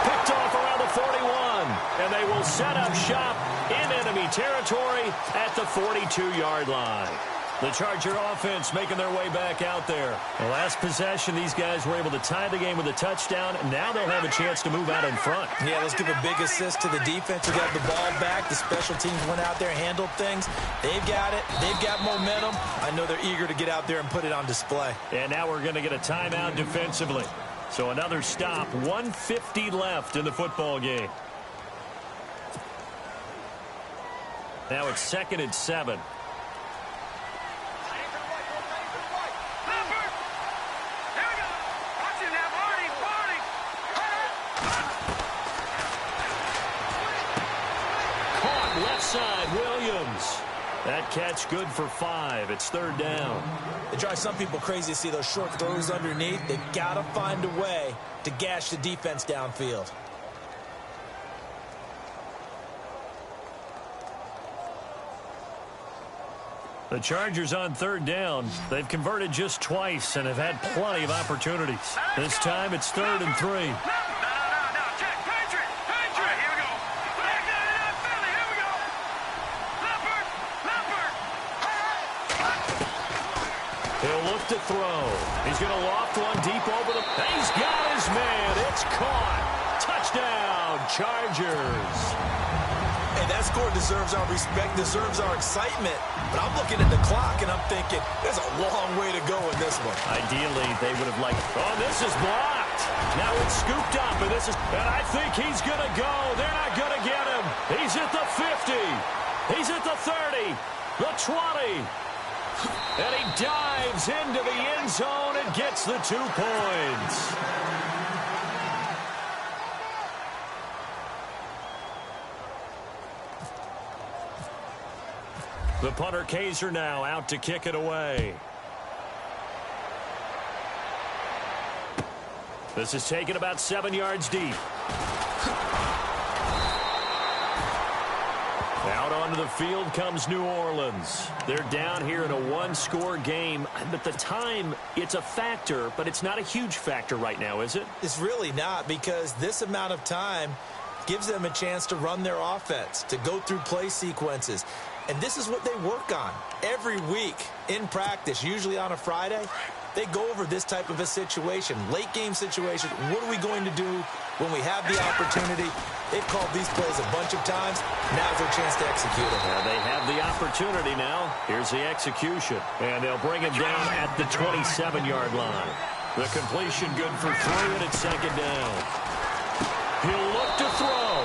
Picked off around the 41. And they will set up shop in enemy territory at the 42-yard line. The Charger offense making their way back out there. The last possession, these guys were able to tie the game with a touchdown. Now they'll have a chance to move out in front. Yeah, let's give a big assist to the defense who got the ball back. The special teams went out there, handled things. They've got it. They've got momentum. I know they're eager to get out there and put it on display. And now we're going to get a timeout defensively. So another stop. 1:50 left in the football game. Now it's 2nd and 7. Side, Williams. That catch good for 5. It's 3rd down. It drives some people crazy to see those short throws underneath. They've got to find a way to gash the defense downfield. The Chargers on 3rd down. They've converted just twice and have had plenty of opportunities. This time it's 3rd and 3. He'll look to throw. He's going to loft one deep over the... He's got his man. It's caught. Touchdown, Chargers. Hey, that score deserves our respect, deserves our excitement. But I'm looking at the clock, and I'm thinking there's a long way to go in this one. Ideally, they would have liked... Oh, this is blocked. Now it's scooped up, and this is... And I think he's going to go. They're not going to get him. He's at the 50. He's at the 30. The 20. And he dives into the end zone and gets the 2 points. The punter Kaiser now out to kick it away. This is taken about 7 yards deep. Out onto the field comes New Orleans. They're down here in a one-score game. But the time, it's a factor, but it's not a huge factor right now, is it? It's really not, because this amount of time gives them a chance to run their offense, to go through play sequences. And this is what they work on every week in practice, usually on a Friday. They go over this type of a situation, late game situation. What are we going to do when we have the opportunity? They've called these plays a bunch of times. Now's their chance to execute them. Well, they have the opportunity now. Here's the execution. And they'll bring him down at the 27-yard line. The completion good for 3, and it's second down. He'll look to throw.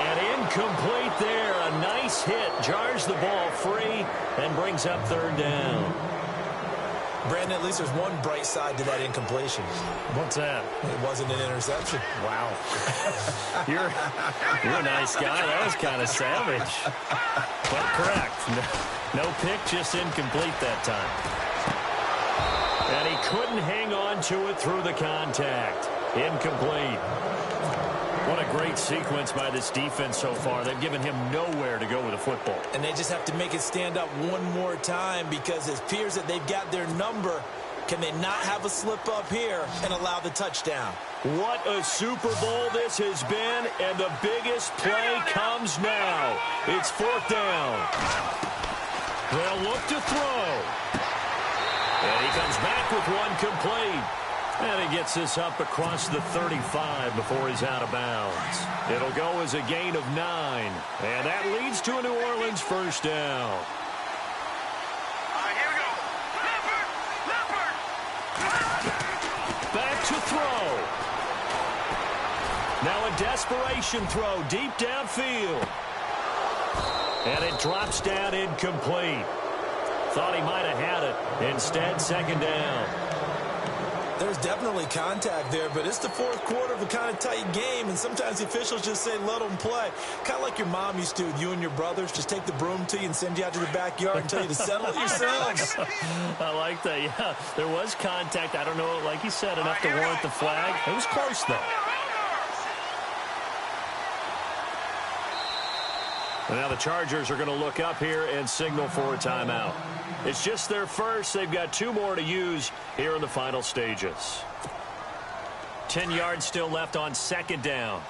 And incomplete there. A nice hit. Jars the ball free and brings up third down. Brandon, at least there's one bright side to that incompletion. What's that? It wasn't an interception. Wow. You're a nice guy. That was kind of savage. But correct. No pick, just incomplete that time. And he couldn't hang on to it through the contact. Incomplete. What a great sequence by this defense so far. They've given him nowhere to go with the football. And they just have to make it stand up one more time, because it appears that they've got their number. Can they not have a slip up here and allow the touchdown? What a Super Bowl this has been, and the biggest play comes now. It's fourth down. They'll look to throw. And he comes back with one complete. And he gets this up across the 35 before he's out of bounds. It'll go as a gain of 9. And that leads to a New Orleans first down. All right, here we go. Leopard! Back to throw. Now a desperation throw deep downfield. And it drops down incomplete. Thought he might have had it. Instead, second down. There's definitely contact there, but it's the fourth quarter of a kind of tight game, and sometimes the officials just say, let them play. Kind of like your mom used to with you and your brothers. Just take the broom to you and send you out to the backyard and tell you to settle it yourselves. I like that, yeah. There was contact. I don't know, like you said, enough to warrant the flag. It was close, though. And now the Chargers are going to look up here and signal for a timeout. It's just their first. They've got 2 more to use here in the final stages. 10 yards still left on second down.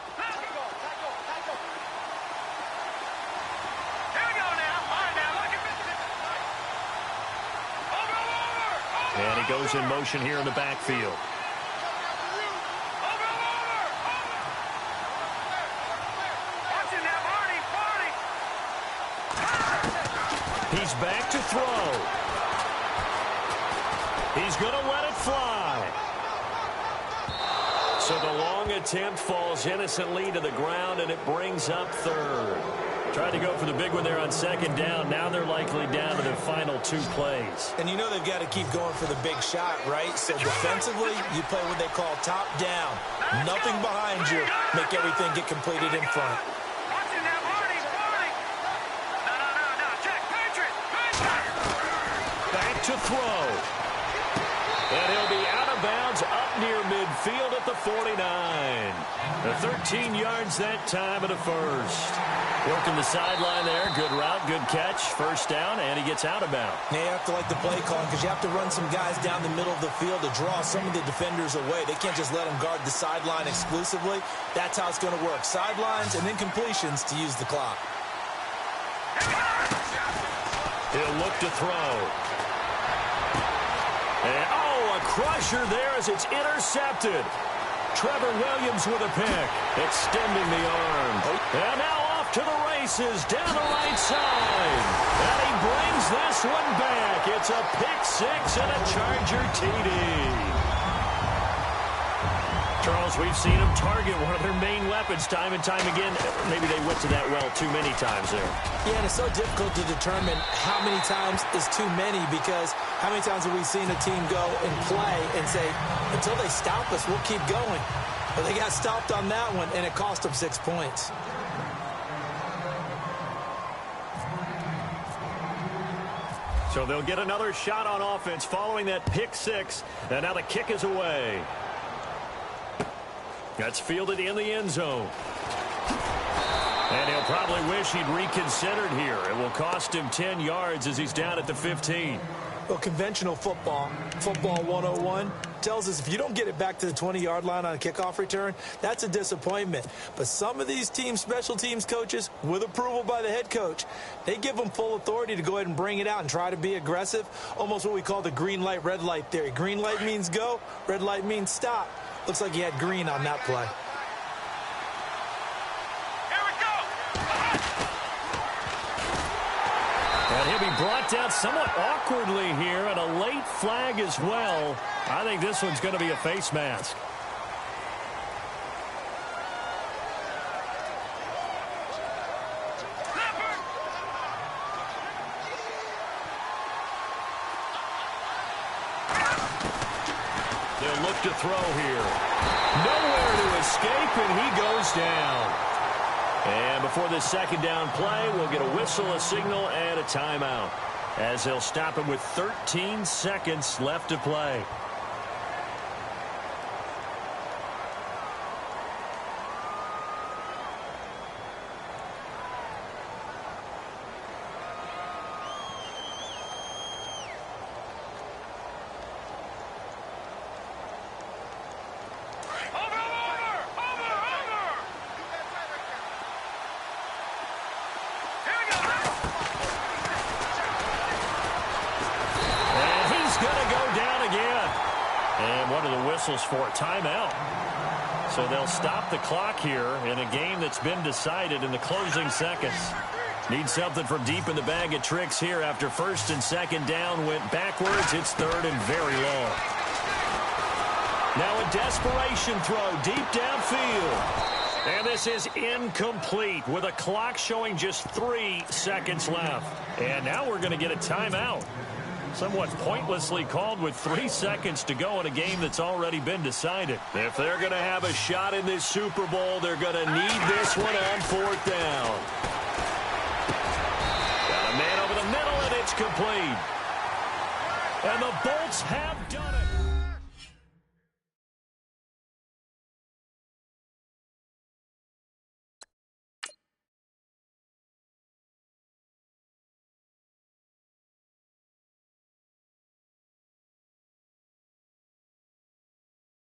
And he goes in motion here in the backfield. He's back to throw. He's going to let it fly. So the long attempt falls innocently to the ground, and it brings up third. Tried to go for the big one there on second down. Now they're likely down to their final 2 plays. And you know they've got to keep going for the big shot, right? So defensively, you play what they call top down. Nothing behind you. Make everything get completed in front. To throw. And he'll be out of bounds up near midfield at the 49. The 13 yards that time of the first. Working the sideline there. Good route, good catch. First down, and he gets out of bounds. Now you have to like the play call, because you have to run some guys down the middle of the field to draw some of the defenders away. They can't just let them guard the sideline exclusively. That's how it's going to work. Sidelines and then completions to use the clock. He'll look to throw. And, oh, a crusher there as it's intercepted. Trevor Williams with a pick, extending the arm. And now off to the races down the right side. And he brings this one back. It's a pick-6 and a Charger TD. Charles, we've seen them target one of their main weapons time and time again. Maybe they went to that well too many times there. Yeah, and it's so difficult to determine how many times is too many, because how many times have we seen a team go and play and say, until they stop us, we'll keep going. But they got stopped on that one, and it cost them 6 points. So they'll get another shot on offense following that pick-6, and now the kick is away. That's fielded in the end zone. And he'll probably wish he'd reconsidered here. It will cost him 10 yards as he's down at the 15. Well, conventional football 101, tells us if you don't get it back to the 20-yard line on a kickoff return, that's a disappointment. But some of these special teams coaches, with approval by the head coach, they give them full authority to go ahead and bring it out and try to be aggressive, almost what we call the green light, red light theory. Green light means go, red light means stop. Looks like he had green on that play. And he'll be brought down somewhat awkwardly here, and a late flag as well. I think this one's going to be a face mask. They'll look to throw here. Nowhere to escape, and he goes down. And before this second down play, we'll get a whistle, a signal, and a timeout, as they'll stop him with 13 seconds left to play. For timeout. So they'll stop the clock here in a game that's been decided in the closing seconds. Need something from deep in the bag of tricks here after first and second down went backwards. It's third and very long. Now a desperation throw deep downfield. And this is incomplete with a clock showing just 3 seconds left. And now we're going to get a timeout. Somewhat pointlessly called with 3 seconds to go in a game that's already been decided. If they're going to have a shot in this Super Bowl, they're going to need this one on fourth down. Got a man over the middle, and it's complete. And the Bolts have done it.